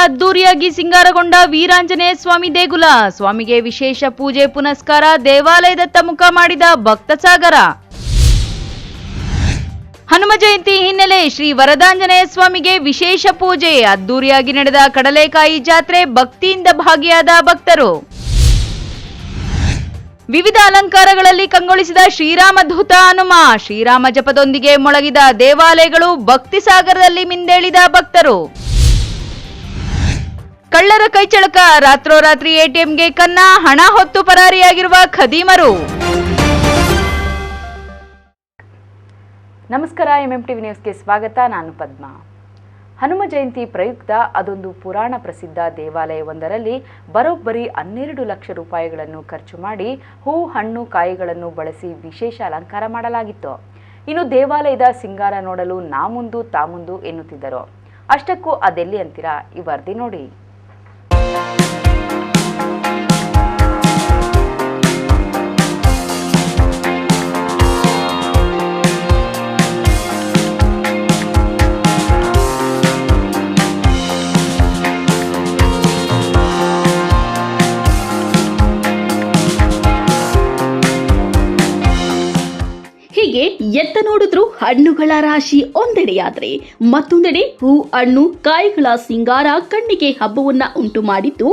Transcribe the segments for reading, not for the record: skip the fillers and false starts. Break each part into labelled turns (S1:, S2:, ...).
S1: ಅದ್ದೂರಿಯಾಗಿ ಸಿಂಗಾರಗೊಂಡ ವೀರಾಂಜನೇಯ ಸ್ವಾಮಿ ದೇಗುಲ. ಸ್ವಾಮಿಗೆ ವಿಶೇಷ ಪೂಜೆ ಪುನಸ್ಕಾರ, ದೇವಾಲಯದತ್ತ ಮುಖ ಮಾಡಿದ ಭಕ್ತ ಸಾಗರ. ಹನುಮ ಜಯಂತಿ ಹಿನ್ನೆಲೆ ಶ್ರೀ ವರದಾಂಜನೇಯ ಸ್ವಾಮಿಗೆ ವಿಶೇಷ ಪೂಜೆ. ಅದ್ದೂರಿಯಾಗಿ ನಡೆದ ಕಡಲೆಕಾಯಿ ಜಾತ್ರೆ, ಭಕ್ತಿಯಿಂದ ಭಾಗಿಯಾದ ಭಕ್ತರು. ವಿವಿಧ ಅಲಂಕಾರಗಳಲ್ಲಿ ಕಂಗೊಳಿಸಿದ ಶ್ರೀರಾಮಧೂತ ಹನುಮ. ಶ್ರೀರಾಮ ಜಪದೊಂದಿಗೆ ಮೊಳಗಿದ ದೇವಾಲಯಗಳು, ಭಕ್ತಿ ಸಾಗರದಲ್ಲಿ ಮಿಂದೇಳಿದ ಭಕ್ತರು. ಕಳ್ಳರ ಕೈಚಳಕ, ರಾತ್ರೋರಾತ್ರಿ ಎಟಿಎಂಗೆ ಕನ್ನ, ಹಣ ಹೊತ್ತು ಪರಾರಿಯಾಗಿರುವ ಖದೀಮರು. ನಮಸ್ಕಾರ, ಎಂಎಂಟಿವಿ ನ್ಯೂಸ್ಗೆ ಸ್ವಾಗತ. ನಾನು ಪದ್ಮ. ಹನುಮ ಜಯಂತಿ ಪ್ರಯುಕ್ತ ಅದೊಂದು ಪುರಾಣ ಪ್ರಸಿದ್ಧ ದೇವಾಲಯವೊಂದರಲ್ಲಿ ಬರೋಬ್ಬರಿ 12 ಲಕ್ಷ ರೂಪಾಯಿಗಳನ್ನು ಖರ್ಚು ಮಾಡಿ ಹೂ, ಹಣ್ಣು, ಕಾಯಿಗಳನ್ನು ಬಳಸಿ ವಿಶೇಷ ಅಲಂಕಾರ ಮಾಡಲಾಗಿತ್ತು. ಇನ್ನು ದೇವಾಲಯದ ಸಿಂಗಾರ ನೋಡಲು ನಾ ಮುಂದು ತಾ ಮುಂದು ಎನ್ನುತ್ತಿದ್ದರು. ಅಷ್ಟಕ್ಕೂ ಅದೆಲ್ಲಿ ಅಂತೀರಾ? ಈ ವರದಿ ನೋಡಿ.
S2: ಹೀಗೆ ಎತ್ತ ನೋಡಿದ್ರು ಹಣ್ಣುಗಳ ರಾಶಿ ಒಂದೆಡೆಯಾದರೆ ಮತ್ತೊಂದೆಡೆ ಹೂ, ಹಣ್ಣು, ಕಾಯಿಗಳ ಸಿಂಗಾರ ಕಣ್ಣಿಗೆ ಹಬ್ಬವನ್ನ ಉಂಟು ಮಾಡಿದ್ದು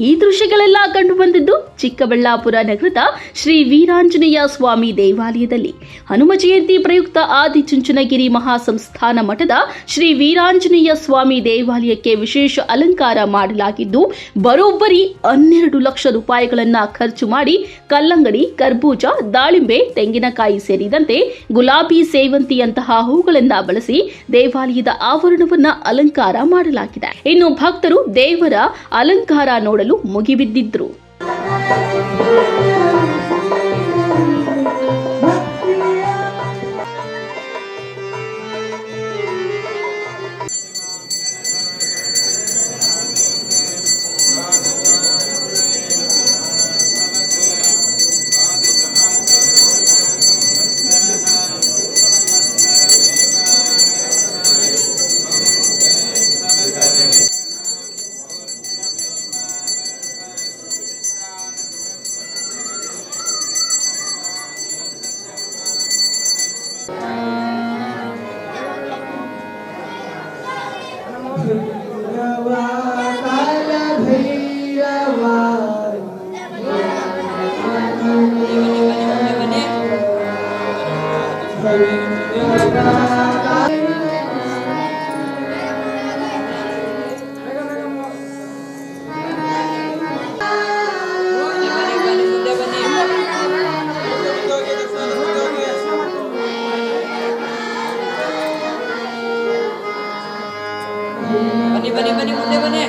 S2: ಈ ದೃಶ್ಯಗಳೆಲ್ಲ ಕಂಡು ಬಂದಿದ್ದು ಚಿಕ್ಕಬಳ್ಳಾಪುರ ನಗರದ ಶ್ರೀ ವೀರಾಂಜನೇಯ ಸ್ವಾಮಿ ದೇವಾಲಯದಲ್ಲಿ. ಹನುಮ ಜಯಂತಿ ಪ್ರಯುಕ್ತ ಆದಿಚುಂಚನಗಿರಿ ಮಹಾಸಂಸ್ಥಾನ ಮಠದ ಶ್ರೀ ವೀರಾಂಜನೇಯ ಸ್ವಾಮಿ ದೇವಾಲಯಕ್ಕೆ ವಿಶೇಷ ಅಲಂಕಾರ ಮಾಡಲಾಗಿದ್ದು ಬರೋಬ್ಬರಿ 12 ಲಕ್ಷ ರೂಪಾಯಿಗಳನ್ನ ಖರ್ಚು ಮಾಡಿ ಕಲ್ಲಂಗಡಿ, ಕರ್ಬೂಜ, ದಾಳಿಂಬೆ, ತೆಂಗಿನಕಾಯಿ ಸೇರಿದಂತೆ ಗುಲಾಬಿ, ಸೇವಂತಿಯಂತಹ ಹೂಗಳನ್ನ ಬಳಸಿ ದೇವಾಲಯದ ಆವರಣವನ್ನ ಅಲಂಕಾರ ಮಾಡಲಾಗಿದೆ. ಇನ್ನು ಭಕ್ತರು ದೇವರ ಅಲಂಕಾರ ನೋಡಲು ಮುಗಿಬಿದ್ದಿದ್ರು.
S3: ಬನ್ನಿ ಮುಂದೆ ಬನ್ನಿ.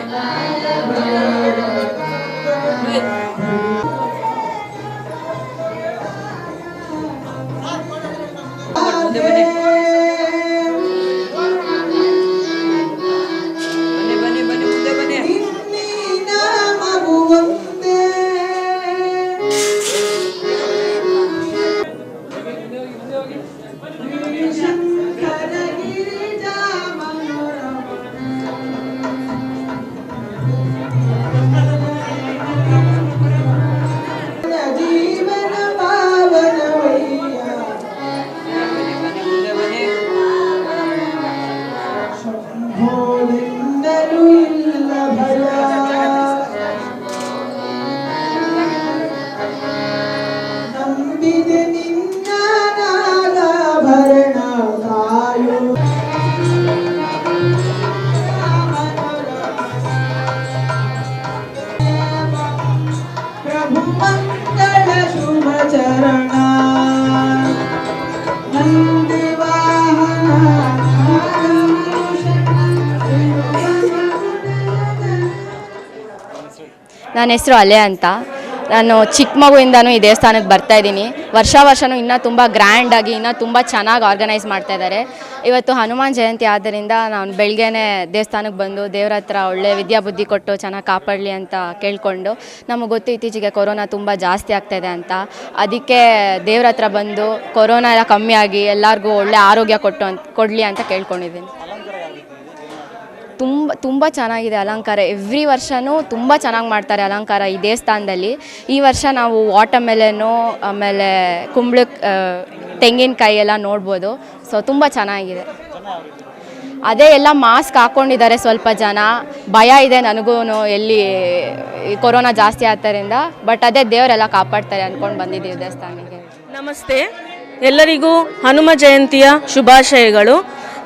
S4: ನನ್ನ ಹೆಸರು ಅಲೆ ಅಂತ. ನಾನು ಚಿಕ್ಕ ಮಗುವಿಂದನೂ ಈ ದೇವಸ್ಥಾನಕ್ಕೆ ಬರ್ತಾ ಇದ್ದೀನಿ. ವರ್ಷವೂ ಇನ್ನೂ ತುಂಬ ಗ್ರ್ಯಾಂಡಾಗಿ ಇನ್ನೂ ತುಂಬ ಚೆನ್ನಾಗಿ ಆರ್ಗನೈಸ್ ಮಾಡ್ತಾ ಇದ್ದಾರೆ. ಇವತ್ತು ಹನುಮಾನ್ ಜಯಂತಿ ಆದ್ದರಿಂದ ನಾನು ಬೆಳಗ್ಗೆನೇ ದೇವಸ್ಥಾನಕ್ಕೆ ಬಂದು ದೇವ್ರ ಹತ್ರ ಒಳ್ಳೆ ವಿದ್ಯಾಬುದ್ಧಿ ಕೊಟ್ಟು ಚೆನ್ನಾಗಿ ಕಾಪಾಡಲಿ ಅಂತ ಕೇಳಿಕೊಂಡು, ನಮಗೆ ಗೊತ್ತು ಇತ್ತೀಚೆಗೆ ಕೊರೋನಾ ತುಂಬ ಜಾಸ್ತಿ ಆಗ್ತಾಯಿದೆ ಅಂತ, ಅದಕ್ಕೆ ದೇವ್ರ ಹತ್ರ ಬಂದು ಕೊರೋನಾ ಎಲ್ಲ ಕಮ್ಮಿಯಾಗಿ ಎಲ್ಲರಿಗೂ ಒಳ್ಳೆ ಆರೋಗ್ಯ ಕೊಡಲಿ ಅಂತ ಕೇಳ್ಕೊಂಡಿದ್ದೀನಿ. ತುಂಬ ಚೆನ್ನಾಗಿದೆ ಅಲಂಕಾರ. ಎವ್ರಿ ವರ್ಷವೂ ತುಂಬ ಚೆನ್ನಾಗಿ ಮಾಡ್ತಾರೆ ಅಲಂಕಾರ ಈ ದೇವಸ್ಥಾನದಲ್ಲಿ. ಈ ವರ್ಷ ನಾವು ವಾಟರ್ಮೆಲನ್ನು ಆಮೇಲೆ ತೆಂಗಿನಕಾಯಿ ಎಲ್ಲ ನೋಡ್ಬೋದು. ಸೊ ತುಂಬ ಚೆನ್ನಾಗಿದೆ. ಅದೇ ಎಲ್ಲ ಮಾಸ್ಕ್ ಹಾಕ್ಕೊಂಡಿದ್ದಾರೆ ಸ್ವಲ್ಪ ಜನ. ಭಯ ಇದೆ ನನಗೂ, ಎಲ್ಲಿ ಕೊರೋನಾ ಜಾಸ್ತಿ ಆದ್ದರಿಂದ. ಬಟ್ ಅದೇ ದೇವರೆಲ್ಲ ಕಾಪಾಡ್ತಾರೆ ಅಂದ್ಕೊಂಡು ಬಂದಿದ್ದೀವಿ ದೇವಸ್ಥಾನಕ್ಕೆ.
S5: ನಮಸ್ತೆ, ಎಲ್ಲರಿಗೂ ಹನುಮ ಜಯಂತಿಯ ಶುಭಾಶಯಗಳು.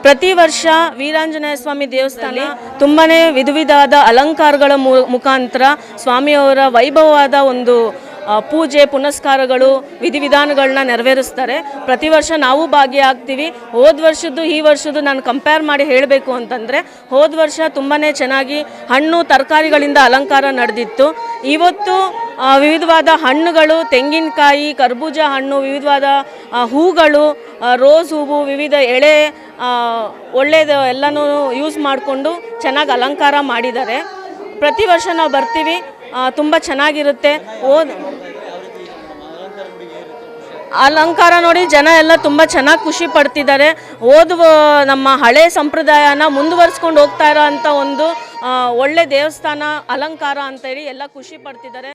S5: ಪ್ರತಿ ವರ್ಷ ವೀರಾಂಜನೇಯ ಸ್ವಾಮಿ ದೇವಸ್ಥಾನ ತುಂಬಾ ವಿಧವಾದ ಅಲಂಕಾರಗಳ ಮುಖಾಂತರ ಸ್ವಾಮಿಯವರ ವೈಭವವಾದ ಒಂದು ಪೂಜೆ ಪುನಸ್ಕಾರಗಳು ವಿಧಿವಿಧಾನಗಳನ್ನ ನೆರವೇರಿಸ್ತಾರೆ. ಪ್ರತಿ ವರ್ಷ ನಾವು ಭಾಗಿಯಾಗ್ತೀವಿ. ಹೋದ ವರ್ಷದ್ದು ಈ ವರ್ಷದ್ದು ನಾನು ಕಂಪೇರ್ ಮಾಡಿ ಹೇಳಬೇಕು ಅಂತಂದರೆ, ಹೋದ ವರ್ಷ ತುಂಬಾ ಚೆನ್ನಾಗಿ ಹಣ್ಣು ತರಕಾರಿಗಳಿಂದ ಅಲಂಕಾರ ನಡೆದಿತ್ತು. ಇವತ್ತು ವಿವಿಧವಾದ ಹಣ್ಣುಗಳು, ತೆಂಗಿನಕಾಯಿ, ಕರ್ಬೂಜ ಹಣ್ಣು, ವಿವಿಧವಾದ ಹೂಗಳು, ರೋಸ್ ಹೂವು, ವಿವಿಧ ಎಳೆ ಒಳ್ಳೆಯದು ಎಲ್ಲನೂ ಯೂಸ್ ಮಾಡಿಕೊಂಡು ಚೆನ್ನಾಗಿ ಅಲಂಕಾರ ಮಾಡಿದ್ದಾರೆ. ಪ್ರತಿ ವರ್ಷ ನಾವು ಬರ್ತೀವಿ, ತುಂಬ ಚೆನ್ನಾಗಿರುತ್ತೆ. ಅಲಂಕಾರ ನೋಡಿ ಜನ ಎಲ್ಲ ತುಂಬ ಚೆನ್ನಾಗಿ ಖುಷಿ ಪಡ್ತಿದ್ದಾರೆ. ನಮ್ಮ ಹಳೆ ಸಂಪ್ರದಾಯನ ಮುಂದುವರಿಸ್ಕೊಂಡು ಹೋಗ್ತಾ ಇರೋ ಅಂಥ ಒಂದು ಒಳ್ಳೆ ದೇವಸ್ಥಾನ ಅಲಂಕಾರ ಅಂತೇಳಿ ಎಲ್ಲ ಖುಷಿ ಪಡ್ತಿದ್ದಾರೆ.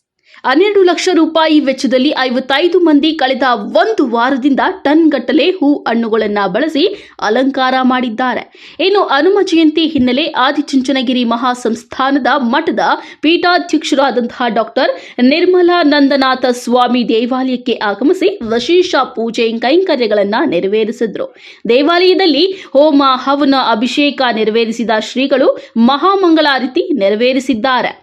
S2: 12 ಲಕ್ಷ ರೂಪಾಯಿ ವೆಚ್ಚದಲ್ಲಿ 55 ಮಂದಿ ಕಳೆದ 1 ವಾರದಿಂದ ಟನ್ ಗಟ್ಟಲೆ ಹೂ ಹಣ್ಣುಗಳನ್ನು ಬಳಸಿ ಅಲಂಕಾರ ಮಾಡಿದ್ದಾರೆ. ಇನ್ನು ಹನುಮ ಜಯಂತಿ ಹಿನ್ನೆಲೆ ಆದಿಚುಂಚನಗಿರಿ ಮಹಾಸಂಸ್ಥಾನದ ಮಠದ ಪೀಠಾಧ್ಯಕ್ಷರಾದಂತಹ ಡಾಕ್ಟರ್ ನಿರ್ಮಲಾನಂದನಾಥ ಸ್ವಾಮಿ ದೇವಾಲಯಕ್ಕೆ ಆಗಮಿಸಿ ವಿಶೇಷ ಪೂಜೆ ಕೈಂಕರ್ಯಗಳನ್ನು ನೆರವೇರಿಸಿದರು. ದೇವಾಲಯದಲ್ಲಿ ಹೋಮ ಹವನ ಅಭಿಷೇಕ ನೆರವೇರಿಸಿದ ಶ್ರೀಗಳು ಮಹಾಮಂಗಳಾರತಿ ನೆರವೇರಿಸಿದ್ದಾರೆ.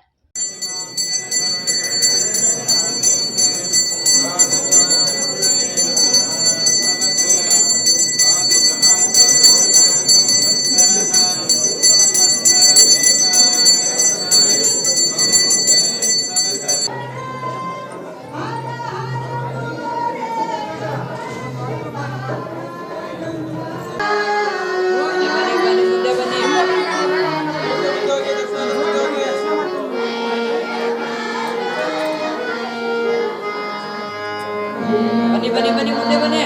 S3: ಬನ್ನಿ ಮುಂದೆ ಬನ್ನಿ.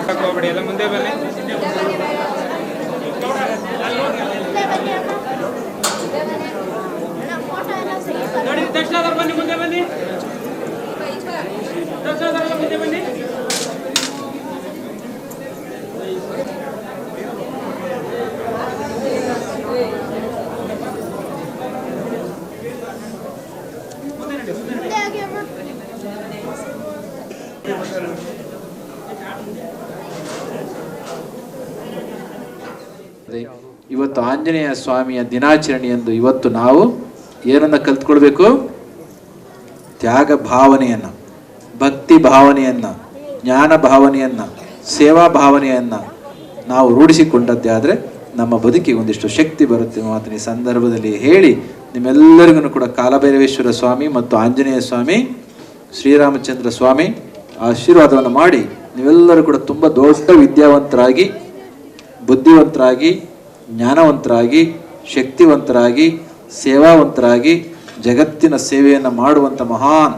S6: ತಗೋಬೇಡಿ, ಎಲ್ಲ ಮುಂದೆ ಬನ್ನಿ. ನೋಡಿ ದಕ್ಷಿಣದವ್ರು ಬನ್ನಿ, ಮುಂದೆ ಬನ್ನಿ. ದಕ್ಷಿಣದವ್ರು ಮುಂದೆ ಬನ್ನಿ.
S7: ಇವತ್ತು ಆಂಜನೇಯ ಸ್ವಾಮಿಯ ದಿನಾಚರಣೆಯಂದು ಇವತ್ತು ನಾವು ಏನನ್ನ ಕಲ್ತ್ಕೊಳ್ಬೇಕು? ತ್ಯಾಗ ಭಾವನೆಯನ್ನ, ಭಕ್ತಿ ಭಾವನೆಯನ್ನ, ಜ್ಞಾನ ಭಾವನೆಯನ್ನ, ಸೇವಾ ಭಾವನೆಯನ್ನ ನಾವು ರೂಢಿಸಿಕೊಂಡದ್ದೇ ಆದರೆ ನಮ್ಮ ಬದುಕಿಗೆ ಒಂದಿಷ್ಟು ಶಕ್ತಿ ಬರುತ್ತೆ ಮಾತನ್ನ ಈ ಸಂದರ್ಭದಲ್ಲಿ ಹೇಳಿ, ನಿಮ್ಮೆಲ್ಲರಿಗೂ ಕೂಡ ಕಾಲಭೈರವೇಶ್ವರ ಸ್ವಾಮಿ ಮತ್ತು ಆಂಜನೇಯ ಸ್ವಾಮಿ, ಶ್ರೀರಾಮಚಂದ್ರ ಸ್ವಾಮಿ ಆಶೀರ್ವಾದವನ್ನು ಮಾಡಿ ನೀವೆಲ್ಲರೂ ಕೂಡ ತುಂಬ ದೊಡ್ಡ ವಿದ್ಯಾವಂತರಾಗಿ, ಬುದ್ಧಿವಂತರಾಗಿ, ಜ್ಞಾನವಂತರಾಗಿ, ಶಕ್ತಿವಂತರಾಗಿ, ಸೇವಾವಂತರಾಗಿ ಜಗತ್ತಿನ ಸೇವೆಯನ್ನು ಮಾಡುವಂಥ ಮಹಾನ್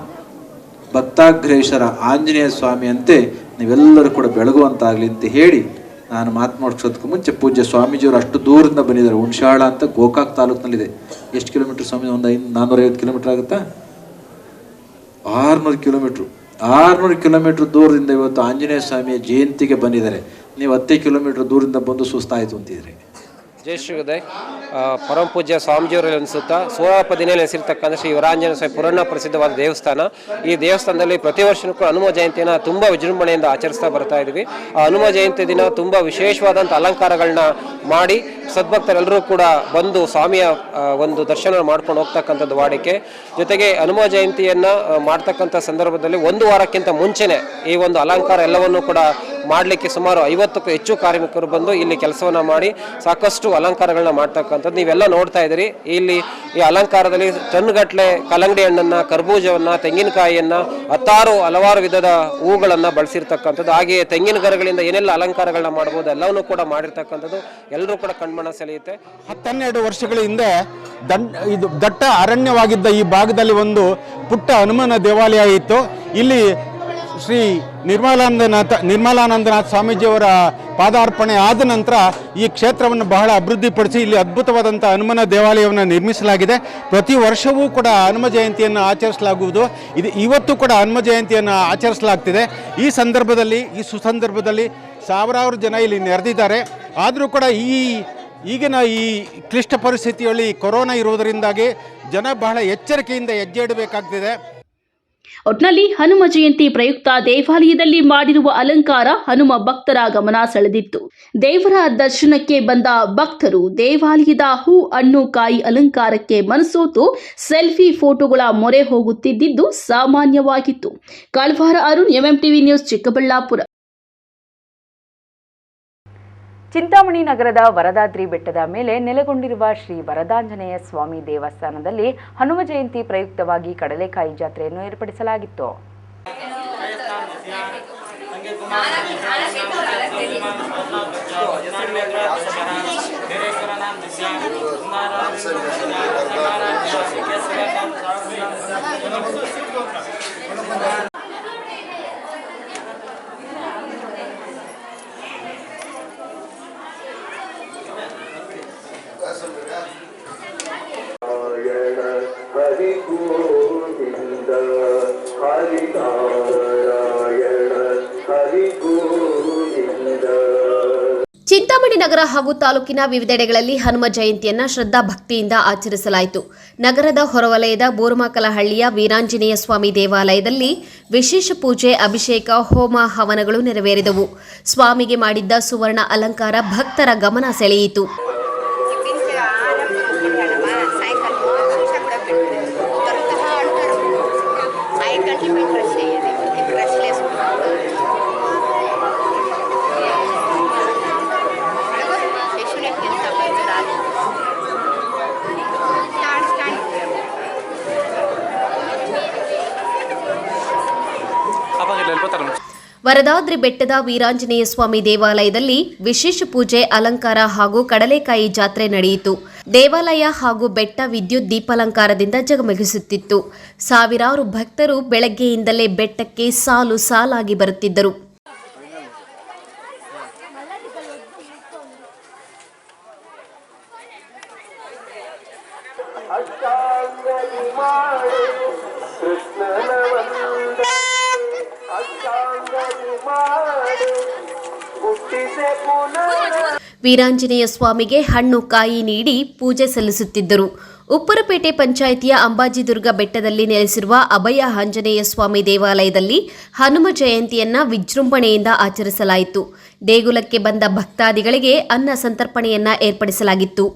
S7: ಭಕ್ತಾಗ್ರೇಸರ ಆಂಜನೇಯ ಸ್ವಾಮಿಯಂತೆ ನೀವೆಲ್ಲರೂ ಕೂಡ ಬೆಳಗುವಂತಾಗಲಿ ಅಂತ ಹೇಳಿ ನಾನು ಮಾತನಾಡ್ಸೋದಕ್ಕೂ ಮುಂಚೆ ಪೂಜ್ಯ ಸ್ವಾಮೀಜಿಯವರು ಅಷ್ಟು ದೂರದಿಂದ ಬಂದಿದ್ದಾರೆ. ಹುಣಸಾಳ ಅಂತ ಗೋಕಾಕ್ ತಾಲೂಕಿನಲ್ಲಿದೆ. ಎಷ್ಟು ಕಿಲೋಮೀಟ್ರ್ ಸ್ವಾಮಿ? ಒಂದು 450 ಕಿಲೋಮೀಟ್ರ್ ಆಗುತ್ತಾ? 600 ಕಿಲೋಮೀಟ್ರು. 600 ಕಿಲೋಮೀಟ್ರ್ ದೂರದಿಂದ ಇವತ್ತು ಆಂಜನೇಯ ಸ್ವಾಮಿಯ ಜಯಂತಿಗೆ ಬಂದಿದ್ದಾರೆ. ನೀವು 10 ಕಿಲೋಮೀಟ್ರ್ ದೂರದಿಂದ ಬಂದು ಸುಸ್ತಾಯಿತು ಅಂತಿದ್ರಿ.
S8: ಜೈ ಶ್ರೀ ಉದಯ್. ಪರಮ ಪೂಜ್ಯ ಸ್ವಾಮೀಜಿಯವರಲ್ಲಿ ಅನಿಸುತ್ತಾ ಸೋಲಾಪದಿನಲ್ಲಿ ಹೆಸರಿರ್ತಕ್ಕಂಥ ಶ್ರೀ ವೀರಾಂಜನೇಯ ಸ್ವಾಮಿ ಪುರಾಣ ಪ್ರಸಿದ್ಧವಾದ ದೇವಸ್ಥಾನ. ಈ ದೇವಸ್ಥಾನದಲ್ಲಿ ಪ್ರತಿ ವರ್ಷವೂ ಹನುಮ ಜಯಂತಿಯನ್ನು ತುಂಬ ವಿಜೃಂಭಣೆಯಿಂದ ಆಚರಿಸ್ತಾ ಬರ್ತಾ ಇದ್ದೀವಿ. ಆ ಹನುಮ ಜಯಂತಿ ದಿನ ತುಂಬ ವಿಶೇಷವಾದಂಥ ಅಲಂಕಾರಗಳನ್ನ ಮಾಡಿ ಸದ್ಭಕ್ತರೆಲ್ಲರೂ ಕೂಡ ಬಂದು ಸ್ವಾಮಿಯ ಒಂದು ದರ್ಶನ ಮಾಡ್ಕೊಂಡು ಹೋಗ್ತಕ್ಕಂಥದ್ದು ವಾಡಿಕೆ. ಜೊತೆಗೆ ಹನುಮ ಜಯಂತಿಯನ್ನು ಮಾಡ್ತಕ್ಕಂಥ ಸಂದರ್ಭದಲ್ಲಿ 1 ವಾರಕ್ಕಿಂತ ಮುಂಚೆನೆ ಈ ಒಂದು ಅಲಂಕಾರ ಎಲ್ಲವನ್ನೂ ಕೂಡ ಮಾಡಲಿಕ್ಕೆ ಸುಮಾರು 50ಕ್ಕೂ ಹೆಚ್ಚು ಕಾರ್ಮಿಕರು ಬಂದು ಇಲ್ಲಿ ಕೆಲಸವನ್ನು ಮಾಡಿ ಸಾಕಷ್ಟು ಅಲಂಕಾರಗಳನ್ನ ಮಾಡ್ತಕ್ಕಂಥದ್ದು ನೀವೆಲ್ಲ ನೋಡ್ತಾ ಇದ್ದೀರಿ. ಇಲ್ಲಿ ಈ ಅಲಂಕಾರದಲ್ಲಿ ಟನ್ಗಟ್ಟಲೆ ಕಲ್ಲಂಗಡಿ ಹಣ್ಣನ್ನು, ಕರ್ಬೂಜವನ್ನು, ತೆಂಗಿನಕಾಯಿಯನ್ನು, ಹಲವಾರು ವಿಧದ ಹೂಗಳನ್ನು ಬಳಸಿರ್ತಕ್ಕಂಥದ್ದು. ಹಾಗೆಯೇ ತೆಂಗಿನ ಗರಗಳಿಂದ ಏನೆಲ್ಲ ಅಲಂಕಾರಗಳನ್ನ ಮಾಡ್ಬೋದು ಎಲ್ಲವನ್ನೂ ಕೂಡ ಮಾಡಿರ್ತಕ್ಕಂಥದ್ದು ಎಲ್ಲರೂ ಕೂಡ ಕಂಡು ಕಣ್ಮನ ಸೆಳೆಯುತ್ತೆ.
S9: 12 ವರ್ಷಗಳ ಹಿಂದೆ ಇದು ದಟ್ಟ ಅರಣ್ಯವಾಗಿದ್ದ ಈ ಭಾಗದಲ್ಲಿ ಒಂದು ಪುಟ್ಟ ಹನುಮನ ದೇವಾಲಯ ಇತ್ತು. ಇಲ್ಲಿ ಶ್ರೀ ನಿರ್ಮಲಾನಂದನಾಥ ಸ್ವಾಮೀಜಿಯವರ ಪಾದಾರ್ಪಣೆ ಆದ ನಂತರ ಈ ಕ್ಷೇತ್ರವನ್ನು ಬಹಳ ಅಭಿವೃದ್ಧಿಪಡಿಸಿ ಇಲ್ಲಿ ಅದ್ಭುತವಾದಂಥ ಹನುಮನ ದೇವಾಲಯವನ್ನು ನಿರ್ಮಿಸಲಾಗಿದೆ. ಪ್ರತಿ ವರ್ಷವೂ ಕೂಡ ಹನುಮ ಜಯಂತಿಯನ್ನು ಆಚರಿಸಲಾಗುವುದು. ಇವತ್ತು ಕೂಡ ಹನುಮ ಜಯಂತಿಯನ್ನು ಆಚರಿಸಲಾಗ್ತಿದೆ. ಈ ಸುಸಂದರ್ಭದಲ್ಲಿ ಸಾವಿರಾರು ಜನ ಇಲ್ಲಿ ನೆರೆದಿದ್ದಾರೆ. ಆದರೂ ಕೂಡ ಈಗಿನ ಈ ಕ್ಲಿಷ್ಟ ಪರಿಸ್ಥಿತಿಯಲ್ಲಿ ಕೊರೋನಾ ಇರುವುದರಿಂದಾಗಿ ಜನ ಬಹಳ ಎಚ್ಚರಿಕೆಯಿಂದ ಹೆಜ್ಜೆ ಇಡಬೇಕಾಗ್ತಿದೆ.
S2: ಒಟ್ನಲ್ಲಿ ಹನುಮ ಜಯಂತಿ ಪ್ರಯುಕ್ತ ದೇವಾಲಯದಲ್ಲಿ ಮಾಡಿರುವ ಅಲಂಕಾರ ಹನುಮ ಭಕ್ತರ ಗಮನ ಸೆಳೆದಿತ್ತು. ದೇವರ ದರ್ಶನಕ್ಕೆ ಬಂದ ಭಕ್ತರು ದೇವಾಲಯದ ಹೂ ಹಣ್ಣು ಕಾಯಿ ಅಲಂಕಾರಕ್ಕೆ ಮನಸೋತು ಸೆಲ್ಫಿ ಫೋಟೋಗಳ ಮೊರೆ ಹೋಗುತ್ತಿದ್ದುದು ಸಾಮಾನ್ಯವಾಗಿತ್ತು. ಕಳ್ವಾರ ಅರುಣ್, ಎಂಎಂಟಿವಿ ನ್ಯೂಸ್, ಚಿಕ್ಕಬಳ್ಳಾಪುರ.
S1: ಚಿಂತಾಮಣಿ ನಗರದ ವರದಾದ್ರಿ ಬೆಟ್ಟದ ಮೇಲೆ ನೆಲೆಗೊಂಡಿರುವ ಶ್ರೀ ವರದಾಂಜನೇಯ ಸ್ವಾಮಿ ದೇವಸ್ಥಾನದಲ್ಲಿ ಹನುಮ ಜಯಂತಿ ಪ್ರಯುಕ್ತವಾಗಿ ಕಡಲೆಕಾಯಿ ಜಾತ್ರೆಯನ್ನು ಏರ್ಪಡಿಸಲಾಗಿತ್ತು.
S10: ಚಿಂತಾಮಣಿ ನಗರ ಹಾಗೂ ತಾಲೂಕಿನ ವಿವಿಧೆಡೆಗಳಲ್ಲಿ ಹನುಮ ಜಯಂತಿಯನ್ನು ಶ್ರದ್ಧಾ ಭಕ್ತಿಯಿಂದ ಆಚರಿಸಲಾಯಿತು. ನಗರದ ಹೊರವಲಯದ ಬೋರ್ಮಕಲಹಳ್ಳಿಯ ವೀರಾಂಜನೇಯ ಸ್ವಾಮಿ ದೇವಾಲಯದಲ್ಲಿ ವಿಶೇಷ ಪೂಜೆ, ಅಭಿಷೇಕ, ಹೋಮ, ಹವನಗಳು ನೆರವೇರಿದವು. ಸ್ವಾಮಿಗೆ ಮಾಡಿದ್ದ ಸುವರ್ಣ ಅಲಂಕಾರ ಭಕ್ತರ ಗಮನ ಸೆಳೆಯಿತು. ವರದಾದ್ರಿ ಬೆಟ್ಟದ ವೀರಾಂಜನೇಯ ಸ್ವಾಮಿ ದೇವಾಲಯದಲ್ಲಿ ವಿಶೇಷ ಪೂಜೆ, ಅಲಂಕಾರ ಹಾಗೂ ಕಡಲೆಕಾಯಿ ಜಾತ್ರೆ ನಡೆಯಿತು. ದೇವಾಲಯ ಹಾಗೂ ಬೆಟ್ಟ ವಿದ್ಯುತ್ ದೀಪಾಲಂಕಾರದಿಂದ ಜಗಮಗಿಸುತ್ತಿತ್ತು. ಸಾವಿರಾರು ಭಕ್ತರು ಬೆಳಗ್ಗೆಯಿಂದಲೇ ಬೆಟ್ಟಕ್ಕೆ ಸಾಲು ಸಾಲಾಗಿ ಬರುತ್ತಿದ್ದರು. ವೀರಾಂಜನೇಯ ಸ್ವಾಮಿಗೆ ಹಣ್ಣು ಕಾಯಿ ನೀಡಿ ಪೂಜೆ ಸಲ್ಲಿಸುತ್ತಿದ್ದರು. ಉಪ್ಪರಪೇಟೆ ಪಂಚಾಯಿತಿಯ ಅಂಬಾಜಿದುರ್ಗ ಬೆಟ್ಟದಲ್ಲಿ ನೆಲೆಸಿರುವ ಅಭಯ ಆಂಜನೇಯ ಸ್ವಾಮಿ ದೇವಾಲಯದಲ್ಲಿ ಹನುಮ ಜಯಂತಿಯನ್ನ ವಿಜೃಂಭಣೆಯಿಂದ ಆಚರಿಸಲಾಯಿತು. ದೇಗುಲಕ್ಕೆ ಬಂದ ಭಕ್ತಾದಿಗಳಿಗೆ ಅನ್ನ ಸಂತರ್ಪಣೆಯನ್ನ ಏರ್ಪಡಿಸಲಾಗಿತ್ತು.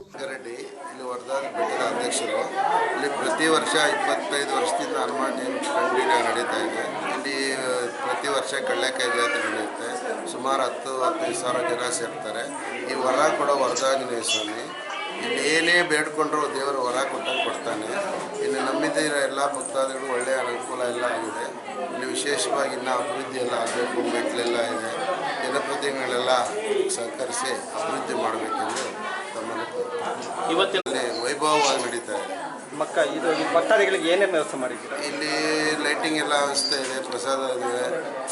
S11: ಪ್ರತಿ ವರ್ಷ 25 ವರ್ಷದಿಂದ ಹನುಮಾನ್ ಜಯಂತಿ ಕಂಟಿನ್ಯೂ ನಡೀತಾ ಇದೆ. ಇಲ್ಲಿ ಪ್ರತಿ ವರ್ಷ ಕಡಲೆಕಾಯಿ ಜಾತ್ರೆ ನಡೆಯುತ್ತೆ. ಸುಮಾರು 10-15 ಸಾವಿರ ಜನ ಸೇರ್ತಾರೆ. ಈ ವರ ಕೊಡೋ ವರದಾಂಜನೇಯ ಸ್ವಾಮಿ ಇಲ್ಲಿ ಏನೇ ಬೇಡ್ಕೊಂಡ್ರು ದೇವರು ವರ ಕೊಟ್ಟಂಗೆ ಕೊಡ್ತಾನೆ. ಇನ್ನು ನಂಬಿದಿರೋ ಎಲ್ಲ ಭಕ್ತಾದಿಗಳು ಒಳ್ಳೆಯ ಅನುಕೂಲ ಎಲ್ಲ ಆಗಿದೆ. ಇಲ್ಲಿ ವಿಶೇಷವಾಗಿ ಇನ್ನೂ ಅಭಿವೃದ್ಧಿ ಎಲ್ಲ ಆಗಬೇಕು, ಮೆಟ್ಲೆಲ್ಲ ಇದೆ. ಜನಪ್ರತಿನಿಧಿಗಳೆಲ್ಲ ಸಹಕರಿಸಿ ಅಭಿವೃದ್ಧಿ ಮಾಡಬೇಕೆಂದು ತಮ್ಮಲ್ಲಿ ಇವತ್ತಿನಲ್ಲಿ ವೈಭವವಾಗಿ ನಡೀತಾ ಇದೆ.
S12: ಇದು ಭಕ್ತಾದಿಗಳಿಗೆ ಏನೇನು ವ್ಯವಸ್ಥೆ ಮಾಡಿದ್ದೀರಾ?
S11: ಇಲ್ಲಿ ಲೈಟಿಂಗ್ ಎಲ್ಲ ವ್ಯವಸ್ಥೆ ಇದೆ, ಪ್ರಸಾದ ಇದೆ,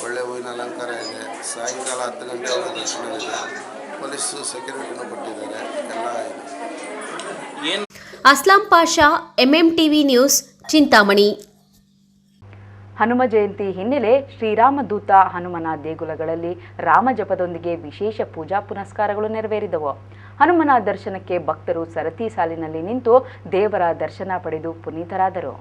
S11: ಒಳ್ಳೆ ಹೂವಿನ ಅಲಂಕಾರ ಇದೆ. ಸಾಯಂಕಾಲ 10 ಗಂಟೆವರೆಗೆ ದರ್ಶನ ಇದೆ. ಪೊಲೀಸು ಸೆಕ್ಯೂರಿಟಿನೂ ಕೊಟ್ಟಿದ್ದಾರೆ. ಎಲ್ಲ ಇದೆ.
S10: Aslam Pasha, MMTV news, Chintamani.
S1: ಹನುಮ ಜಯಂತಿ ಹಿನ್ನೆಲೆ ಶ್ರೀರಾಮದೂತ ಹನುಮನ ದೇಗುಲಗಳಲ್ಲಿ ರಾಮಜಪದೊಂದಿಗೆ ವಿಶೇಷ ಪೂಜಾ ಪುನಸ್ಕಾರಗಳು ನೆರವೇರಿದವು. ಹನುಮನ ದರ್ಶನಕ್ಕೆ ಭಕ್ತರು ಸರತಿ ಸಾಲಿನಲ್ಲಿ ನಿಂತು ದೇವರ ದರ್ಶನ ಪಡೆದು ಪುನೀತರಾದರು.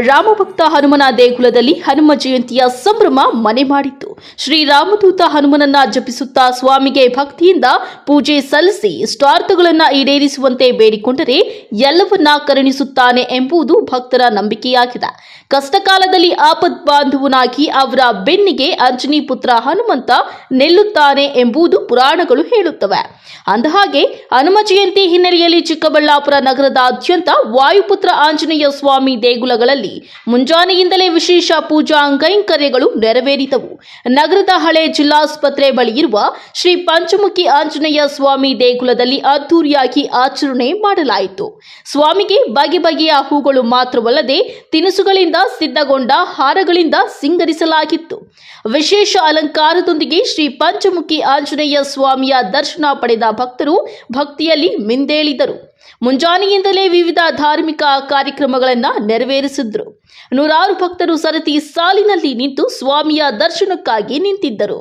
S2: ರಾಮಭಕ್ತ ಹನುಮನ ದೇಗುಲದಲ್ಲಿ ಹನುಮ ಜಯಂತಿಯ ಸಂಭ್ರಮ ಮನೆ ಮಾಡಿತ್ತು. ಶ್ರೀರಾಮದೂತ ಹನುಮನನ್ನ ಜಪಿಸುತ್ತಾ ಸ್ವಾಮಿಗೆ ಭಕ್ತಿಯಿಂದ ಪೂಜೆ ಸಲ್ಲಿಸಿ ಸ್ವಾರ್ಥಗಳನ್ನು ಈಡೇರಿಸುವಂತೆ ಬೇಡಿಕೊಂಡರೆ ಎಲ್ಲವನ್ನ ಕರುಣಿಸುತ್ತಾನೆ ಎಂಬುದು ಭಕ್ತರ ನಂಬಿಕೆಯಾಗಿದೆ. ಕಷ್ಟಕಾಲದಲ್ಲಿ ಆಪದ್ ಬಾಂಧವನಾಗಿ ಅವರ ಬೆನ್ನಿಗೆ ಅಂಜನಿ ಪುತ್ರ ಹನುಮಂತ ನಿಲ್ಲುತ್ತಾನೆ ಎಂಬುದು ಪುರಾಣಗಳು ಹೇಳುತ್ತವೆ. ಅಂದಹಾಗೆ ಹನುಮ ಜಯಂತಿ ಹಿನ್ನೆಲೆಯಲ್ಲಿ ಚಿಕ್ಕಬಳ್ಳಾಪುರ ನಗರದಾದ್ಯಂತ ವಾಯುಪುತ್ರ ಆಂಜನೇಯ ಸ್ವಾಮಿ ದೇಗುಲಗಳಲ್ಲಿ ಮುಂಜಾನೆಯಿಂದಲೇ ವಿಶೇಷ ಪೂಜಾ ಕೈಂಕರ್ಯಗಳು ನೆರವೇರಿದವು. ನಗರದ ಹಳೆ ಜಿಲ್ಲಾಸ್ಪತ್ರೆ ಬಳಿ ಇರುವ ಶ್ರೀ ಪಂಚಮುಖಿ ಆಂಜನೇಯ ಸ್ವಾಮಿ ದೇಗುಲದಲ್ಲಿ ಅದ್ದೂರಿಯಾಗಿ ಆಚರಣೆ ಮಾಡಲಾಯಿತು. ಸ್ವಾಮಿಗೆ ಬಗೆ ಬಗೆಯ ಹೂಗಳು ಮಾತ್ರವಲ್ಲದೆ ತಿನಿಸುಗಳಿಂದ ಸಿದ್ಧಗೊಂಡ ಹಾರಗಳಿಂದ ಸಿಂಗರಿಸಲಾಗಿತ್ತು. ವಿಶೇಷ ಅಲಂಕಾರದೊಂದಿಗೆ ಶ್ರೀ ಪಂಚಮುಖಿ ಆಂಜನೇಯ ಸ್ವಾಮಿಯ ದರ್ಶನ ಪಡೆದ ಭಕ್ತರು ಭಕ್ತಿಯಲ್ಲಿ ಮಿಂದೇಳಿದರು. ಮುಂಜಾನೆಯಿಂದಲೇ ವಿವಿಧ ಧಾರ್ಮಿಕ ಕಾರ್ಯಕ್ರಮಗಳನ್ನು ನೆರವೇರಿಸಿದ್ರು. ನೂರಾರು ಭಕ್ತರು ಸರತಿ ಸಾಲಿನಲ್ಲಿ ನಿಂತು ಸ್ವಾಮಿಯ ದರ್ಶನಕ್ಕಾಗಿ ನಿಂತಿದ್ದರು.